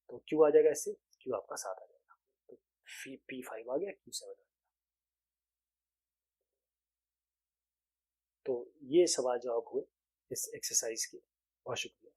तो Q आ जाएगा, इससे Q आपका 7 आ जाएगा, तो P5 आ गया, Q7 आ गया। तो ये सवाल जवाब हुए इस एक्सरसाइज के। बहुत शुक्रिया।